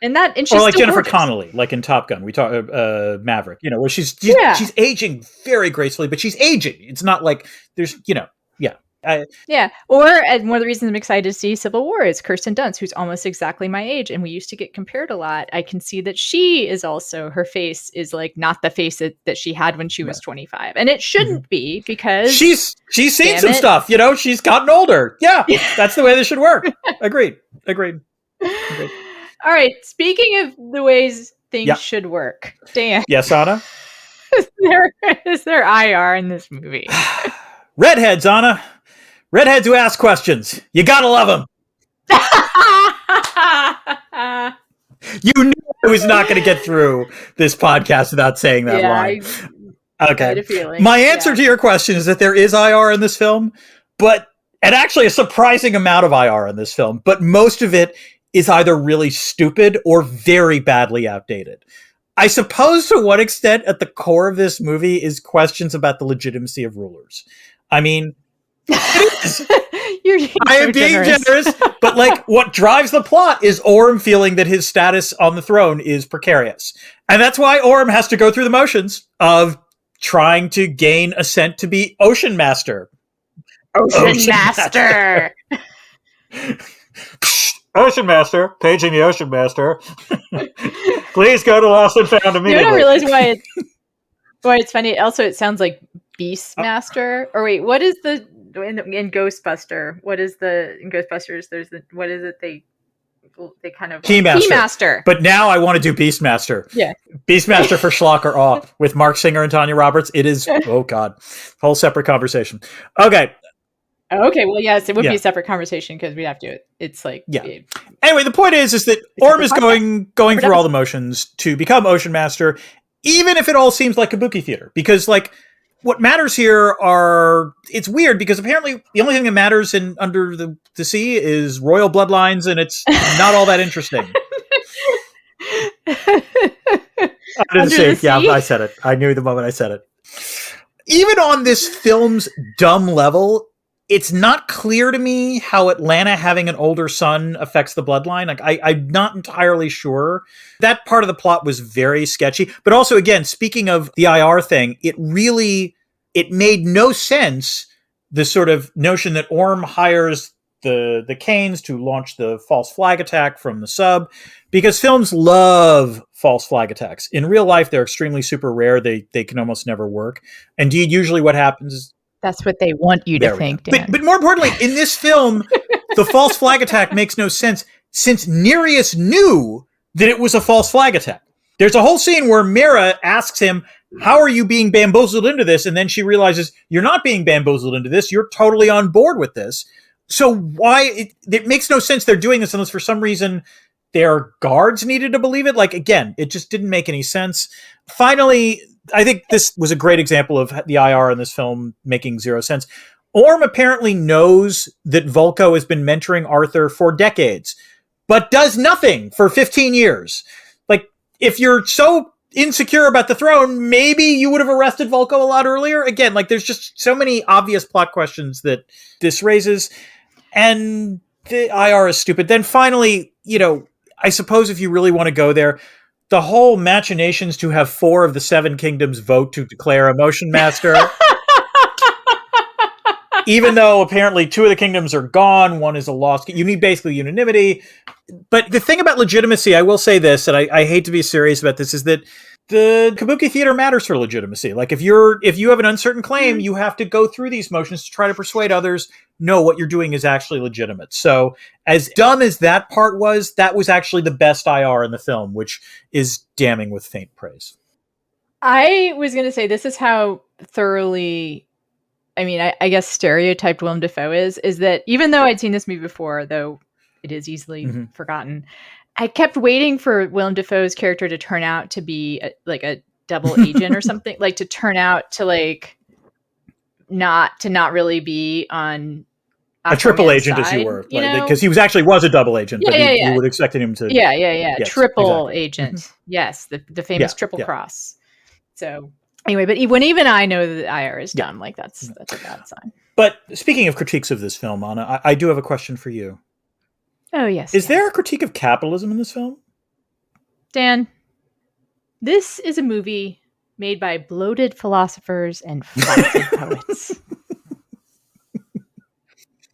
And she's like Jennifer gorgeous. Connelly, like in Top Gun, we talk Maverick, where she's aging very gracefully, but she's aging. It's not like there's, Yeah. Or one of the reasons I'm excited to see Civil War is Kirsten Dunst, who's almost exactly my age, and we used to get compared a lot. I can see that she is also, her face is like not the face that she had when she was 25. And it shouldn't be, because she's seen some stuff, she's gotten older. Yeah, that's the way this should work. Agreed. All right. Speaking of the ways things should work, Dan. Yes, Anna? Is there IR in this movie? Redheads, Anna. Redheads who ask questions. You gotta love them. You knew I was not going to get through this podcast without saying that line. Okay. I had a feeling. My answer to your question is that there is IR in this film, and actually a surprising amount of IR in this film, but most of it is either really stupid or very badly outdated. I suppose to what extent at the core of this movie is questions about the legitimacy of rulers. I mean, I am being generous, but what drives the plot is Orm feeling that his status on the throne is precarious. And that's why Orm has to go through the motions of trying to gain assent to be Ocean Master. Ocean Master! Ocean Master, paging the Ocean Master. Please go to Lost and Found immediately. You don't realize why it's funny. Also, it sounds like Beastmaster. Or wait, what is the in Ghostbuster? What is in Ghostbusters? What is it they kind of Keymaster. But now I want to do Beastmaster. Yeah, Beastmaster for Schlock or Awe with Mark Singer and Tanya Roberts. It is oh god, whole separate conversation. Okay. Well, yes, it would be a separate conversation because we'd have to. It's like Anyway, the point is that Orm is going through all the motions to become Ocean Master, even if it all seems like kabuki theater, because what matters here it's weird because apparently the only thing that matters under the sea is royal bloodlines, and it's not all that interesting. Under the sea? Yeah, I said it. I knew the moment I said it. Even on this film's dumb level, it's not clear to me how Atlanta having an older son affects the bloodline. I'm not entirely sure. That part of the plot was very sketchy. But also, again, speaking of the IR thing, it made no sense, the sort of notion that Orm hires the Canes to launch the false flag attack from the sub, because films love false flag attacks. In real life, they're extremely super rare. They can almost never work. Indeed, usually what happens is that's what they want you to think, Dan. But more importantly, in this film, the false flag attack makes no sense since Nereus knew that it was a false flag attack. There's a whole scene where Mira asks him, how are you being bamboozled into this? And then she realizes, you're not being bamboozled into this. You're totally on board with this. So why? It makes no sense they're doing this unless for some reason their guards needed to believe it. Again, it just didn't make any sense. Finally, I think this was a great example of the IR in this film making zero sense. Orm apparently knows that Vulko has been mentoring Arthur for decades, but does nothing for 15 years. If you're so insecure about the throne, maybe you would have arrested Vulko a lot earlier. Again, there's just so many obvious plot questions that this raises, and the IR is stupid. Then finally, I suppose if you really want to go there, the whole machinations to have 4 of the 7 kingdoms vote to declare a Motion Master. Even though apparently 2 of the kingdoms are gone, 1 is a lost. You need basically unanimity. But the thing about legitimacy, I will say this, and I hate to be serious about this, is that the kabuki theater matters for legitimacy. If you have an uncertain claim, you have to go through these motions to try to persuade others, no, what you're doing is actually legitimate. So as dumb as that part was, that was actually the best IR in the film, which is damning with faint praise. I was going to say, this is how thoroughly, I guess stereotyped Willem Defoe is that even though I'd seen this movie before, though it is easily forgotten, I kept waiting for Willem Dafoe's character to turn out to be a double agent or something, to turn out to not really be on a triple agent, side, as you were, because he was a double agent, but you would expect him to. Yes, triple agent. Yes, the famous triple cross. So anyway, but when even I know that IR is dumb, that's a bad sign. But speaking of critiques of this film, Anna, I do have a question for you. Oh, yes. Is there a critique of capitalism in this film? Dan, this is a movie made by bloated philosophers and flaccid poets.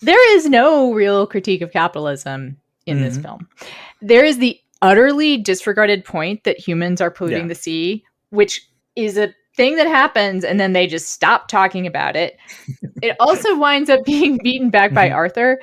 There is no real critique of capitalism in this film. There is the utterly disregarded point that humans are polluting the sea, which is a thing that happens, and then they just stop talking about it. It also winds up being beaten back by Arthur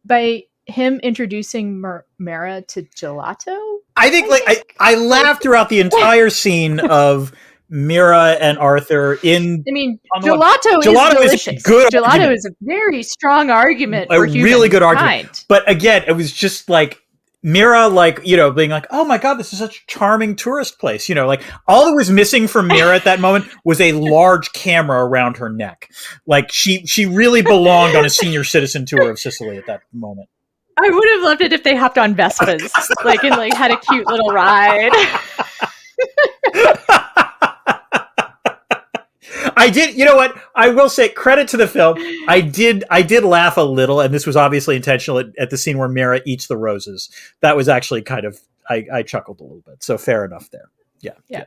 by him introducing Mara to gelato. I think I laughed throughout the entire scene of Mira and Arthur in. I mean, gelato is delicious. Is a good gelato argument. is a very strong argument A for really good argument. Kind. But again, it was just like Mira, like, you know, being like, oh my God, this is such a charming tourist place. You know, like all that was missing from Mira at that moment was a large camera around her neck. Like she really belonged on a senior citizen tour of Sicily at that moment. I would have loved it if they hopped on Vespas, like, and like had a cute little ride. I did, you know what? I will say credit to the film. I did laugh a little, and this was obviously intentional at the scene where Mira eats the roses. That was actually kind of, I chuckled a little bit. So fair enough there. Yeah.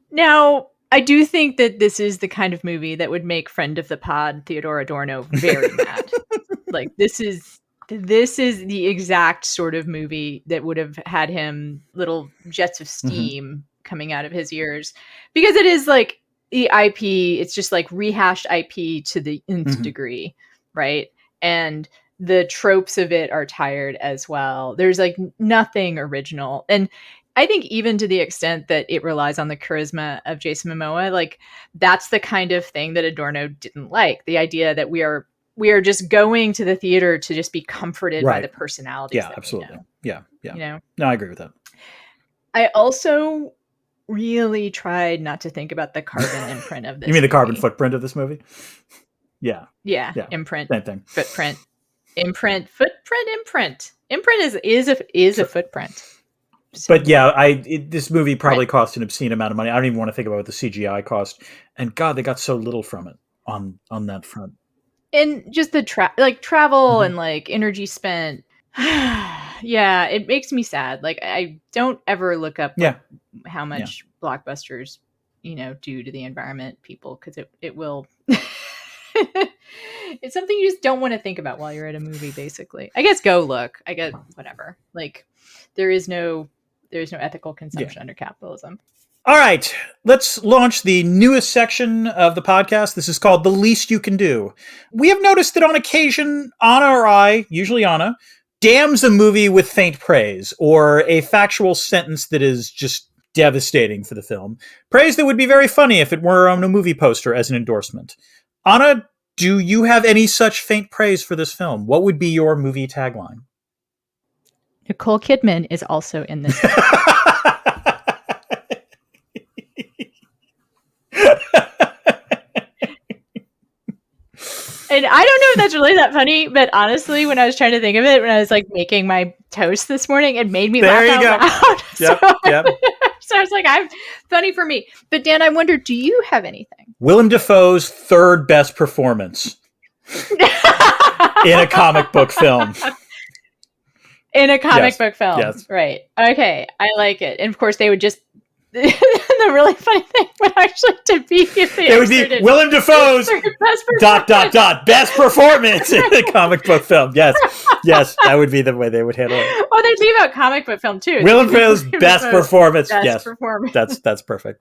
Now, I do think that this is the kind of movie that would make friend of the pod Theodore Adorno very mad. Like this is the exact sort of movie that would have had him little jets of steam coming out of his ears, because it is like the IP, it's just like rehashed IP to the nth degree, right? And the tropes of it are tired as well. There's like nothing original. And I think even to the extent that it relies on the charisma of Jason Momoa, like that's the kind of thing that Adorno didn't like. The idea that we are just going to the theater to just be comforted by the personalities. Yeah, absolutely. Yeah. You know? No, I agree with that. I also really tried not to think about the carbon imprint of this. You mean the carbon footprint of this movie? Yeah. Imprint. Same thing. Footprint. Imprint. Footprint. Imprint. Imprint is a footprint. So, but yeah, this movie probably cost an obscene amount of money. I don't even want to think about what the CGI cost. And God, they got so little from it on that front. And just the travel and like energy spent. Yeah, it makes me sad. Like I don't ever look up how much blockbusters, do to the environment, people, because it will. It's something you just don't want to think about while you're at a movie. Basically, I guess go look. I guess whatever. Like there is no ethical consumption under capitalism. All right, let's launch the newest section of the podcast. This is called The Least You Can Do. We have noticed that on occasion, Anna or I, usually Anna, damns a movie with faint praise or a factual sentence that is just devastating for the film. Praise that would be very funny if it were on a movie poster as an endorsement. Anna, do you have any such faint praise for this film? What would be your movie tagline? Nicole Kidman is also in this. And I don't know if that's really that funny, but honestly, when I was trying to think of it, when I was like making my toast this morning, it made me laugh out loud. So I was like, I'm funny for me. But Dan, I wonder, do you have anything? Willem Defoe's third best performance in a comic book film. In a comic book film. Yes. Right. Okay. I like it. And of course, they would just the really funny thing would actually to be if they would be Willem Defoe's ... best performance in a comic book film. Yes, that would be the way they would handle it. Oh, they'd leave out comic book film too. Willem Defoe's best performance. Yes, performance. That's perfect.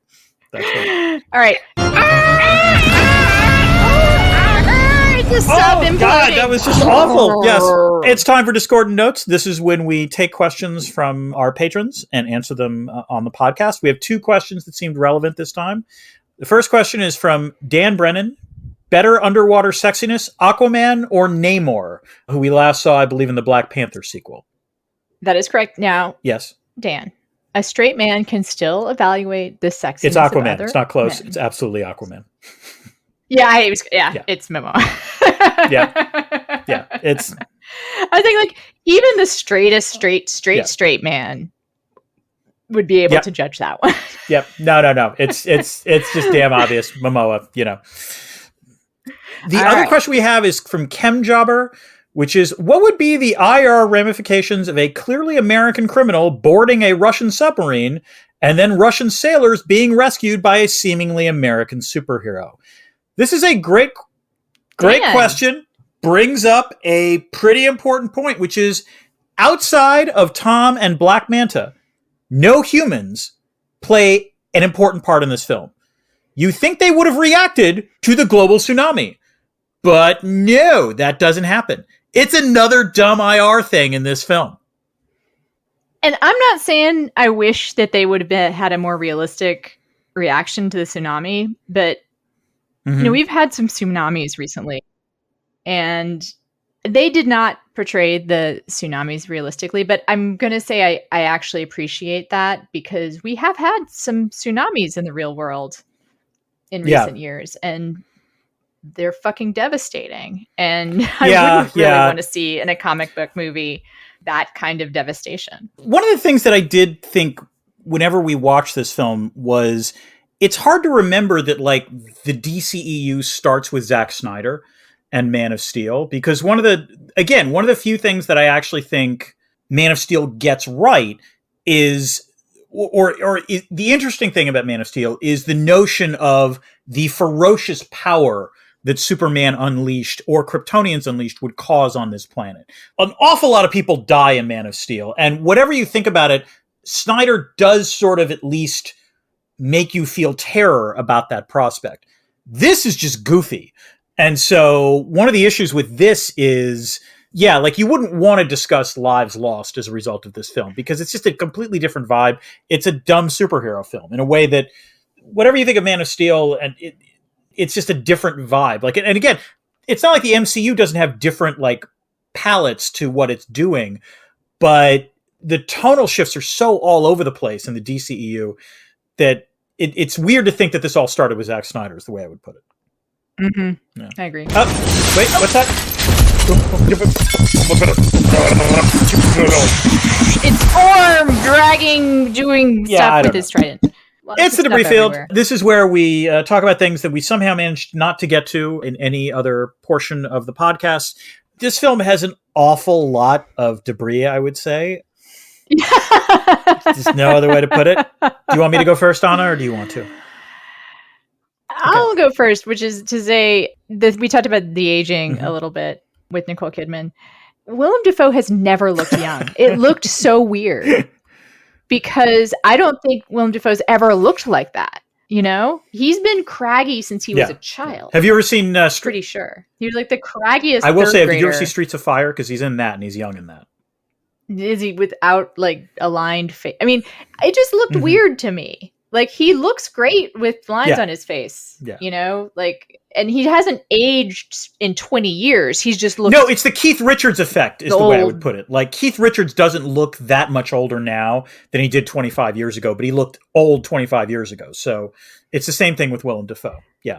That's perfect. All right. God, that was just awful. Yes. It's time for Discordant Notes. This is when we take questions from our patrons and answer them on the podcast. We have 2 questions that seemed relevant this time. The first question is from Dan Brennan. Better underwater sexiness, Aquaman or Namor, who we last saw, I believe, in the Black Panther sequel? That is correct. Now, yes, Dan, a straight man can still evaluate the sexiness. It's Aquaman. Of other it's not close. men. It's absolutely Aquaman. It's Momoa. It's. I think like even the straightest straight man would be able to judge that one. No. It's just damn obvious. Momoa. The other question we have is from Chemjobber, which is, what would be the IR ramifications of a clearly American criminal boarding a Russian submarine and then Russian sailors being rescued by a seemingly American superhero? This is a great question. brings up a pretty important point, which is outside of Tom and Black Manta, no humans play an important part in this film. You think they would have reacted to the global tsunami, but no, that doesn't happen. It's another dumb IR thing in this film. And I'm not saying I wish that they would have had a more realistic reaction to the tsunami, but we've had some tsunamis recently, and they did not portray the tsunamis realistically. But I'm going to say I actually appreciate that, because we have had some tsunamis in the real world in recent years, and they're fucking devastating. And I wouldn't really want to see in a comic book movie that kind of devastation. One of the things that I did think whenever we watched this film was it's hard to remember that like the DCEU starts with Zack Snyder and Man of Steel, because one of the few things that I actually think Man of Steel gets right is the interesting thing about Man of Steel is the notion of the ferocious power that Superman Unleashed or Kryptonians Unleashed would cause on this planet. An awful lot of people die in Man of Steel, and whatever you think about it, Snyder does sort of at least make you feel terror about that prospect. This is just goofy. And so one of the issues with this is, like you wouldn't want to discuss lives lost as a result of this film, because it's just a completely different vibe. It's a dumb superhero film in a way that whatever you think of Man of Steel, and it's just a different vibe. Like, and again, it's not like the MCU doesn't have different like palettes to what it's doing, but the tonal shifts are so all over the place in the DCEU that it's weird to think that this all started with Zack Snyder is the way I would put it. Yeah. I agree. Wait, what's that? It's Orm doing stuff with his trident. It's the debris field. Everywhere. This is where we talk about things that we somehow managed not to get to in any other portion of the podcast. This film has an awful lot of debris, I would say. There's no other way to put it. Do you want me to go first, Anna, or do you want to? I'll go first, which is to say that we talked about the aging a little bit with Nicole Kidman. Willem Defoe has never looked young. It looked so weird. Because I don't think Willem Dafoe's ever looked like that. You know, he's been craggy since he was a child. Have you ever seen? Pretty sure he was like the craggiest. I will say, grader. Have you ever seen Streets of Fire? Because he's in that, and he's young in that. Is he without like aligned face? I mean, it just looked weird to me. Like he looks great with lines on his face. Yeah. You know, like, and he hasn't aged in 20 years. He's just looked. No, it's the Keith Richards effect is the way I would put it. Like Keith Richards doesn't look that much older now than he did 25 years ago, but he looked old 25 years ago. So it's the same thing with Willem Defoe. Yeah.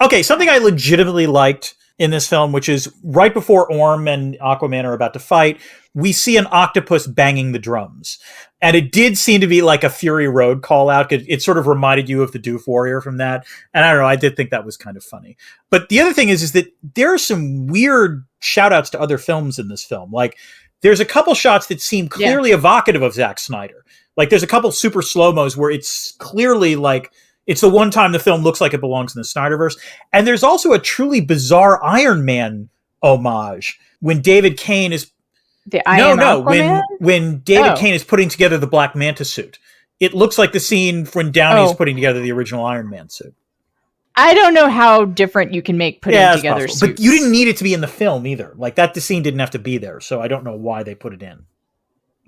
Okay, something I legitimately liked in this film, which is right before Orm and Aquaman are about to fight, we see an octopus banging the drums. And it did seem to be like a Fury Road call out. It sort of reminded you of the Doof Warrior from that. And I don't know, I did think that was kind of funny. But the other thing is that there are some weird shout outs to other films in this film. Like there's a couple shots that seem clearly evocative of Zack Snyder. Like there's a couple super slow-mos where it's clearly like, it's the one time the film looks like it belongs in the Snyderverse. And there's also a truly bizarre Iron Man homage when David Kane is... When David Kane is putting together the Black Manta suit. It looks like the scene when Downey's putting together the original Iron Man suit. I don't know how different you can make putting together suits. But you didn't need it to be in the film either. Like the scene didn't have to be there, so I don't know why they put it in.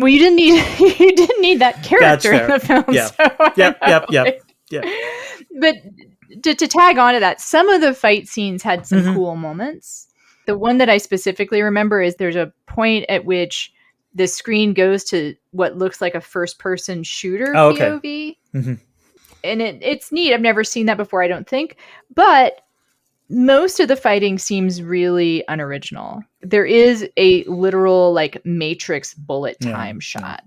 Well, you didn't need that character in the film. Yeah. So Yeah. But to tag on to that, some of the fight scenes had some cool moments. The one that I specifically remember is there's a point at which the screen goes to what looks like a first-person shooter POV. And it's neat. I've never seen that before, I don't think. But most of the fighting seems really unoriginal. There is a literal like Matrix bullet time shot.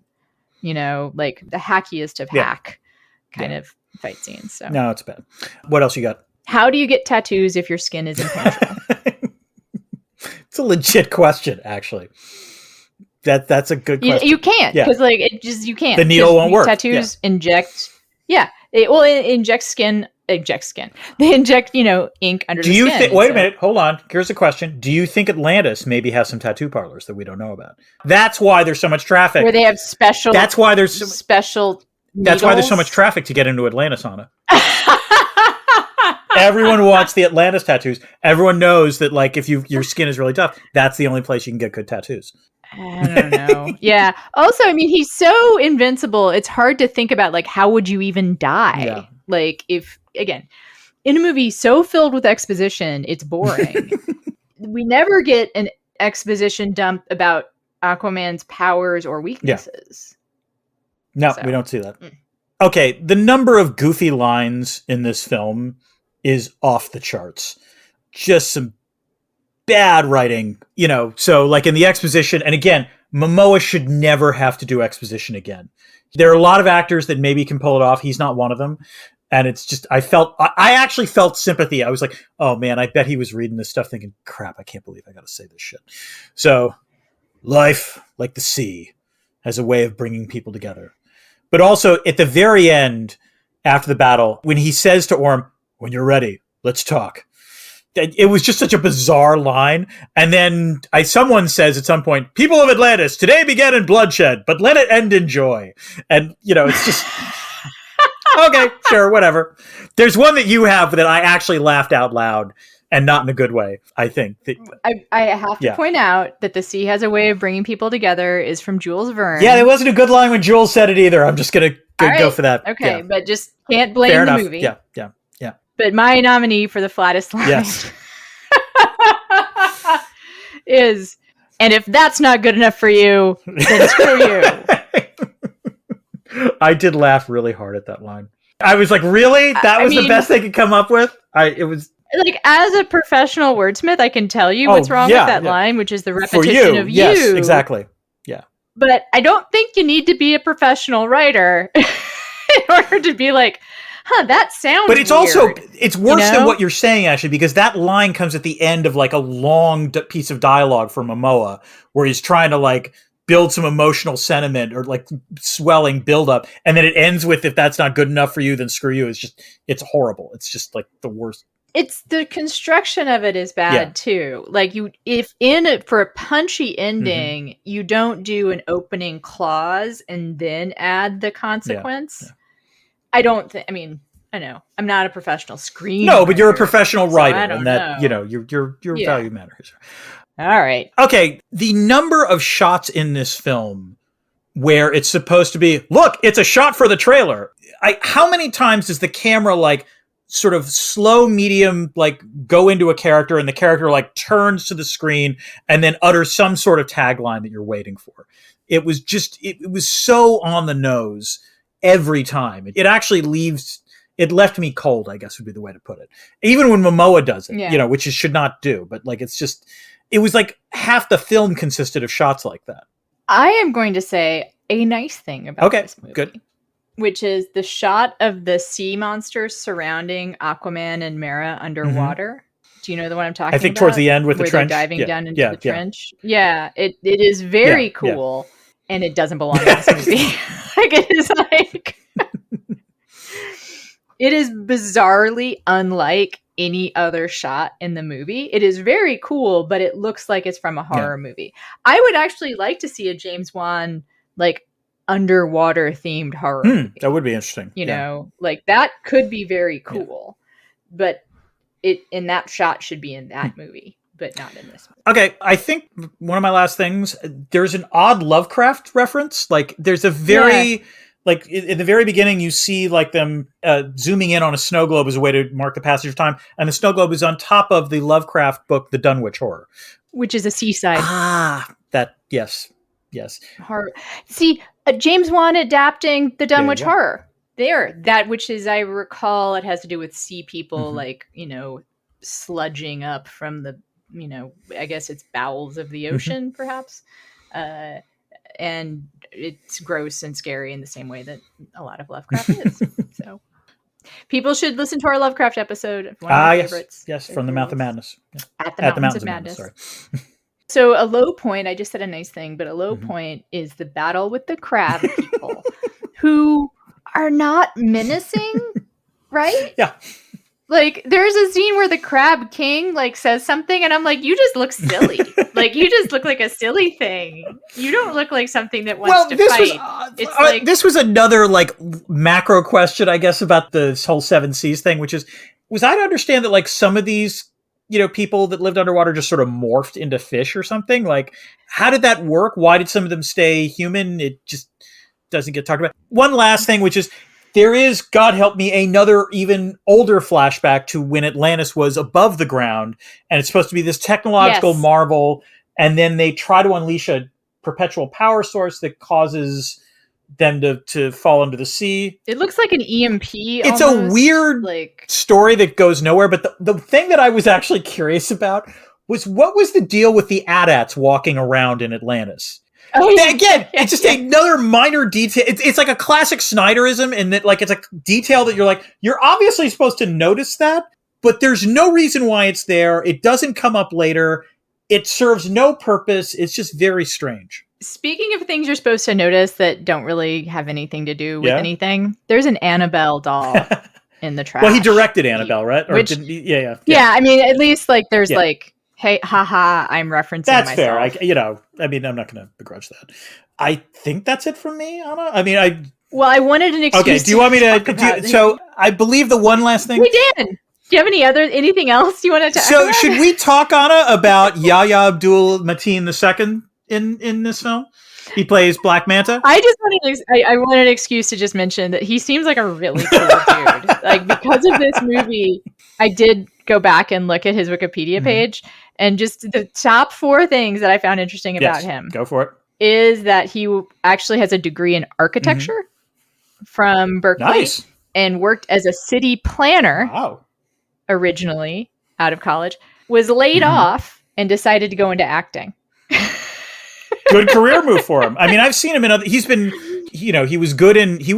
You know, like the hackiest of hack kind of fight scenes. So no, it's bad. What else you got? How do you get tattoos if your skin is impenetrable? It's a legit question, actually. That's a good question. You can't, because like you can't. The needle won't work. Tattoos inject. Yeah, it injects skin inject skin. They inject, ink under the skin. Wait a minute, hold on. Here's a question. Do you think Atlantis maybe has some tattoo parlors that we don't know about? That's why there's so much traffic. Where they have special. That's why there's special. That's why there's so much traffic to get into Atlantis, Anna. Everyone wants the Atlantis tattoos. Everyone knows that, like, if your skin is really tough, that's the only place you can get good tattoos. I don't know. Yeah. Also, I mean, he's so invincible. It's hard to think about, like, how would you even die? Yeah. Like, if, again, in a movie so filled with exposition, it's boring. We never get an exposition dump about Aquaman's powers or weaknesses. No, we don't see that. Okay, the number of goofy lines in this film is off the charts. Just some bad writing, so like in the exposition, and again, Momoa should never have to do exposition again. There are a lot of actors that maybe can pull it off. He's not one of them. And it's just, I actually felt sympathy. I was like, oh man, I bet he was reading this stuff thinking, crap, I can't believe I got to say this shit. So, life, like the sea, has a way of bringing people together. But also, at the very end, after the battle, when he says to Orm, when you're ready, let's talk. It was just such a bizarre line. And then someone says at some point, people of Atlantis, today began in bloodshed, but let it end in joy. And, it's just... okay, sure, whatever. There's one that you have that I actually laughed out loud, and not in a good way, I think. I have to point out that the sea has a way of bringing people together is from Jules Verne. Yeah, it wasn't a good line when Jules said it either. I'm just going to go for that. Okay, but just can't blame Fair the enough. movie. Yeah. But my nominee for the flattest line is, and if that's not good enough for you, then screw you. I did laugh really hard at that line. I was like, really? That was the best they could come up with? It was... Like, as a professional wordsmith, I can tell you what's wrong with that line, which is the repetition of you. Yes, exactly. Yeah. But I don't think you need to be a professional writer in order to be like, that sounds But it's weird. Also, it's worse than what you're saying, actually, because that line comes at the end of, like, a long piece of dialogue from Momoa, where he's trying to, like, build some emotional sentiment or, like, swelling buildup, and then it ends with, if that's not good enough for you, then screw you. It's horrible. It's just, like, the worst. It's the construction of it is bad too. Like for a punchy ending, you don't do an opening clause and then add the consequence. Yeah. I don't think. I mean, I know I'm not a professional screenwriter. No, but you're a professional writer, and that your value matters. All right. Okay, the number of shots in this film where it's supposed to be, look, it's a shot for the trailer. How many times does the camera like sort of slow medium like go into a character and the character like turns to the screen and then utters some sort of tagline that you're waiting for? It was so on the nose every time. It actually it left me cold, I guess would be the way to put it. Even when Momoa does it, which it should not do, but like it was like half the film consisted of shots like that. I am going to say a nice thing about this movie. Good. Which is the shot of the sea monsters surrounding Aquaman and Mera underwater. Do you know the one I'm talking about? I think towards the end with the trench. They're diving down into the trench. Yeah, it is very cool, and it doesn't belong in this movie. Like it is like it is bizarrely unlike any other shot in the movie. It is very cool, but it looks like it's from a horror movie. I would actually like to see a James Wan like underwater themed horror movie. That would be interesting. You know, like that could be very cool, but that shot should be in that movie, but not in this movie. Okay, I think one of my last things, there's an odd Lovecraft reference. Like there's a very like in the very beginning, you see like them zooming in on a snow globe as a way to mark the passage of time, and the snow globe is on top of the Lovecraft book, The Dunwich Horror, which is a seaside. Yes. Horror. See, James Wan adapting the Dunwich Horror. That which is, I recall, it has to do with sea people, like sludging up from the, I guess it's bowels of the ocean, perhaps. And it's gross and scary in the same way that a lot of Lovecraft is. So people should listen to our Lovecraft episode. One of my favorites. Yes, from the Mouth of Madness. Yeah. At the Mountains of Madness. Sorry. So a low point, I just said a nice thing, but a low point is the battle with the crab people who are not menacing, Right? Yeah. Like, there's a scene where the Crab King, like, says something, and I'm like, you just look silly. Like, you just look like a silly thing. You don't look like something that wants to fight. It's like... This was another, like, macro question, I guess, about this whole Seven Seas thing, which is, was I to understand that, like, some of these, you know, people that lived underwater just sort of morphed into fish or something? Like, how did that work? Why did some of them stay human? It just doesn't get talked about. One last thing, which is, there is, God help me, another even older flashback to when Atlantis was above the ground, and it's supposed to be this technological marvel, and then they try to unleash a perpetual power source that causes them to fall into the sea. It looks like an EMP. It's almost, a weird story that goes nowhere, but the thing that I was actually curious about was, what was the deal with the AT-ATs walking around in Atlantis? Oh, yeah. Again, it's just another minor detail. It's like a classic Snyderism in that, like, it's a detail that you're like, you're obviously supposed to notice that, but there's no reason why it's there. It doesn't come up later. It serves no purpose. It's just very strange. Speaking of things you're supposed to notice that don't really have anything to do with anything, there's an Annabelle doll in the trash. Well, he directed Annabelle, right? Or which, yeah. Yeah, I mean, at least, like, there's like, hey, haha, I'm referencing that's myself. Fair. I mean, I'm not going to begrudge that. I think that's it from me, Anna. I mean, Well, I wanted an excuse. Okay, do you want me to... So, I believe the one last thing... We did! Do you have anything else you wanted to So, should we talk, Anna, about Yahya Abdul-Mateen II in this film? He plays Black Manta. I wanted an excuse to just mention that he seems like a really cool dude. Like, because of this movie, I did go back and look at his Wikipedia page, and just the top 4 things that I found interesting about him. Go for it. Is that he actually has a degree in architecture from Berkeley and worked as a city planner originally out of college, was laid off and decided to go into acting. Good career move for him. I mean, I've seen him in other... He was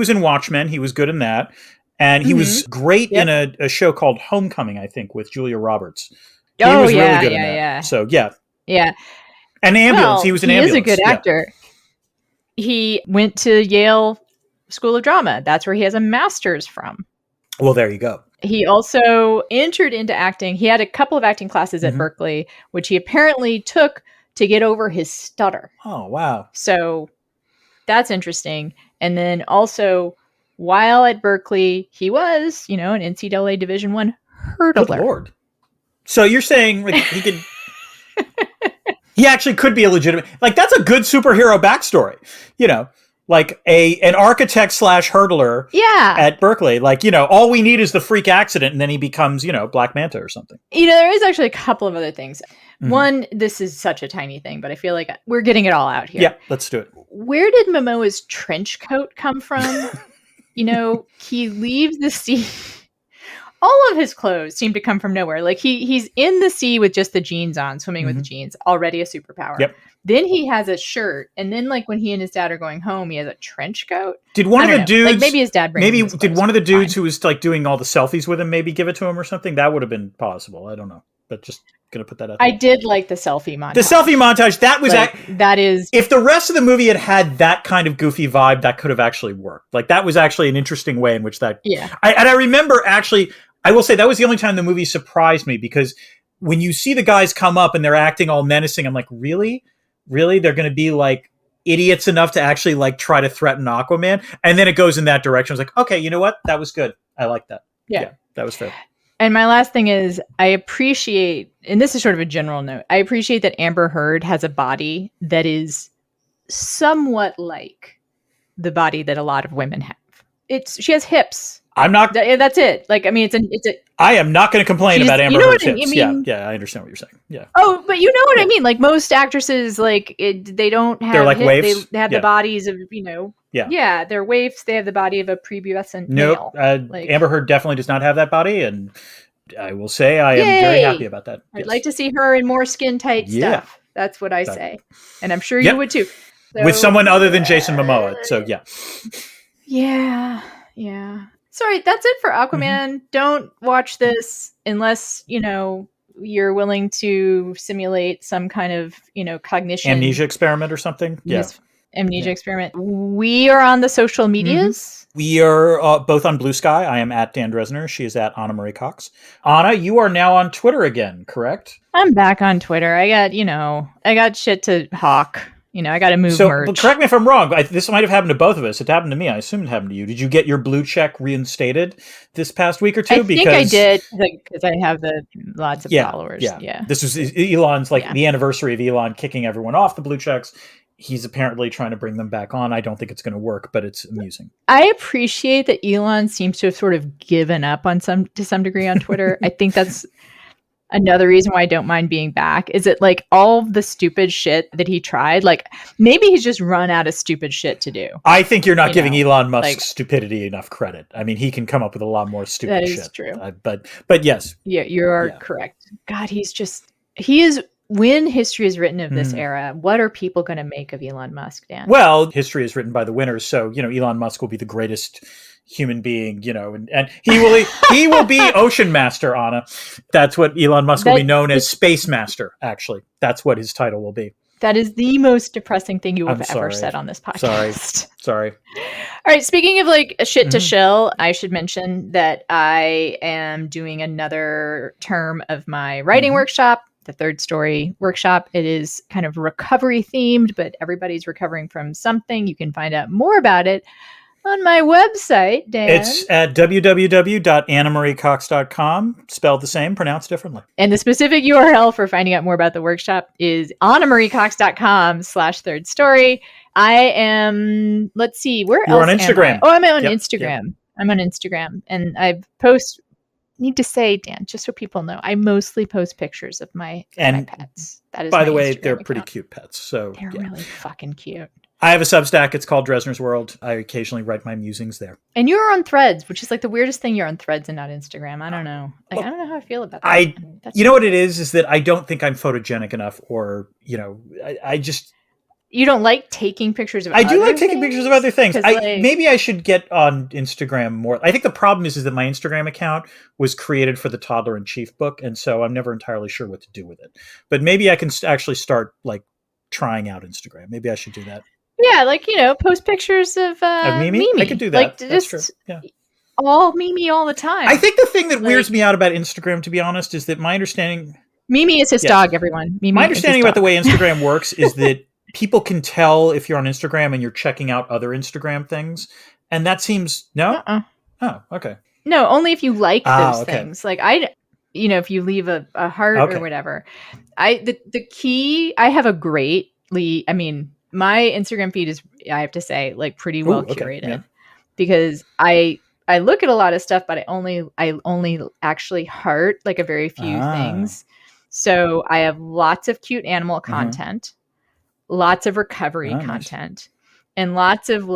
in Watchmen. He was good in that. And he was great in a show called Homecoming, I think, with Julia Roberts. He was really good in that. Yeah. So, yeah. Yeah. And Ambulance. He was in Ambulance. He is a good actor. He went to Yale School of Drama. That's where he has a master's from. Well, there you go. He also entered into acting. He had a couple of acting classes at Berkeley, which he apparently took to get over his stutter. Oh, wow. So that's interesting. And then also, while at Berkeley, he was, an NCAA Division I hurdler. Good Lord. So you're saying, like, he could... He actually could be a legitimate... Like, that's a good superhero backstory. Like an architect / hurdler at Berkeley. Like, all we need is the freak accident, and then he becomes, Black Manta or something. There is actually a couple of other things. One, this is such a tiny thing, but I feel like we're getting it all out here. Yeah, let's do it. Where did Momoa's trench coat come from? He leaves the sea... All of his clothes seem to come from nowhere. Like, he's in the sea with just the jeans on, swimming with the jeans, already a superpower. Yep. Then he has a shirt, and then, like, when he and his dad are going home, he has a trench coat. Did one of the dudes... Like, maybe his dad brings him his clothes. Did one of the dudes who was, like, doing all the selfies with him maybe give it to him or something? That would have been possible. I don't know. But just going to put that out there. I did like the selfie montage. The selfie montage, that was... that is... If the rest of the movie had that kind of goofy vibe, that could have actually worked. Like, that was actually an interesting way in which that... Yeah. I remember, actually... I will say that was the only time the movie surprised me, because when you see the guys come up and they're acting all menacing, I'm like, really? Really? They're going to be like idiots enough to actually like try to threaten Aquaman? And then it goes in that direction. I was like, okay, you know what? That was good. I like that. Yeah, that was fair. And my last thing is, I appreciate, and this is sort of a general note, I appreciate that Amber Heard has a body that is somewhat like the body that a lot of women have. She has hips. I'm not. That's it. Like, I mean, it's a. I am not going to complain about Amber Heard's hips. Yeah, I understand what you're saying. Yeah. Oh, but you know what I mean. Like, most actresses, like, they don't have. They're like waifs. They have the bodies of, Yeah, they're waifs. They have the body of a prepubescent male. Amber Heard definitely does not have that body, and I will say I am very happy about that. I'd like to see her in more skin tight stuff. That's what I say, and I'm sure you would too. So, with someone other than Jason Momoa. So yeah. Sorry, that's it for Aquaman. Don't watch this unless, you're willing to simulate some kind of, cognition. Amnesia experiment or something? Yeah. Amnesia Experiment. We are on the social medias. We are both on Blue Sky. I am at Dan Dresner. She is at Anna Marie Cox. Anna, you are now on Twitter again, correct? I'm back on Twitter. I got shit to hawk. I got to move merch. But correct me if I'm wrong. This might have happened to both of us. It happened to me. I assume it happened to you. Did you get your blue check reinstated this past week or two? I think I did because I have lots of followers. Yeah. This was Elon's the anniversary of Elon kicking everyone off the blue checks. He's apparently trying to bring them back on. I don't think it's going to work, but it's amusing. I appreciate that Elon seems to have sort of given up to some degree on Twitter. I think that's another reason why I don't mind being back. Is it all the stupid shit that he tried? Maybe he's just run out of stupid shit to do. I think you're not giving Elon Musk's stupidity enough credit. I mean, he can come up with a lot more stupid shit. That is true. But yes. Yeah, you are correct. God, he is. When history is written of this era, what are people going to make of Elon Musk, Dan? Well, history is written by the winners. So, Elon Musk will be the greatest human being, and he will be Ocean Master, Anna. That's what Elon Musk will be known as, Space Master, actually. That's what his title will be. That is the most depressing thing you have ever said on this podcast. Sorry. All right. Speaking of shit to shill, I should mention that I am doing another term of my writing workshop, the Third Story workshop. It is kind of recovery themed, but everybody's recovering from something. You can find out more about it on my website, Dan. It's at www.annamariecox.com, spelled the same, pronounced differently. And the specific URL for finding out more about the workshop is annamariecox.com/third story. I am, let's see, where You're else on Instagram. I'm on Instagram. Yep. I'm on Instagram. And I need to say, Dan, just so people know, I mostly post pictures of my pets. That is, by the way, Instagram they're account. Pretty cute pets. So they're really fucking cute. I have a Substack. It's called Dresner's World. I occasionally write my musings there. And you're on Threads, which is the weirdest thing. You're on Threads and not Instagram. I don't know. I don't know how I feel about that. You know what it is that I don't think I'm photogenic enough, or I just. You don't like taking pictures of I do like taking pictures of other things. Maybe I should get on Instagram more. I think the problem is that my Instagram account was created for the Toddler in Chief book, and so I'm never entirely sure what to do with it. But maybe I can actually start trying out Instagram. Maybe I should do that. Yeah, post pictures of Mimi. I could do that. That's true. Yeah. All Mimi all the time. I think the thing that weirds me out about Instagram, to be honest, is that my understanding... Mimi is his dog, everyone. Mimi my understanding about the way Instagram works is that people can tell if you're on Instagram and you're checking out other Instagram things. And that seems... No? Oh, okay. No, only if you like those things. If you leave a heart or whatever. The key... I have a greatly... my Instagram feed is, I have to say, pretty well curated because I look at a lot of stuff, but I only actually heart a very few things. So I have lots of cute animal content, lots of recovery content, and lots of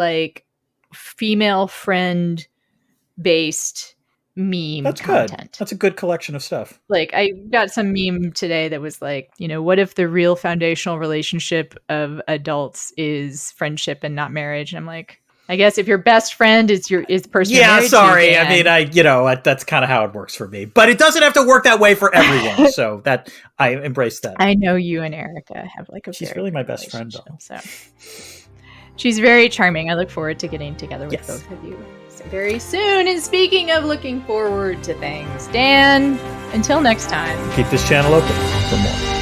female friend based meme content. That's a good collection of stuff. I got some meme today that was what if the real foundational relationship of adults is friendship and not marriage? And I'm I guess if your best friend is the person you're married sorry. to, that's kind of how it works for me. But it doesn't have to work that way for everyone. So that I embrace that. I know you and Erica have she's really my best friend though. So she's very charming. I look forward to getting together with both of you very soon. And speaking of looking forward to things, Dan, until next time, keep this channel open for more.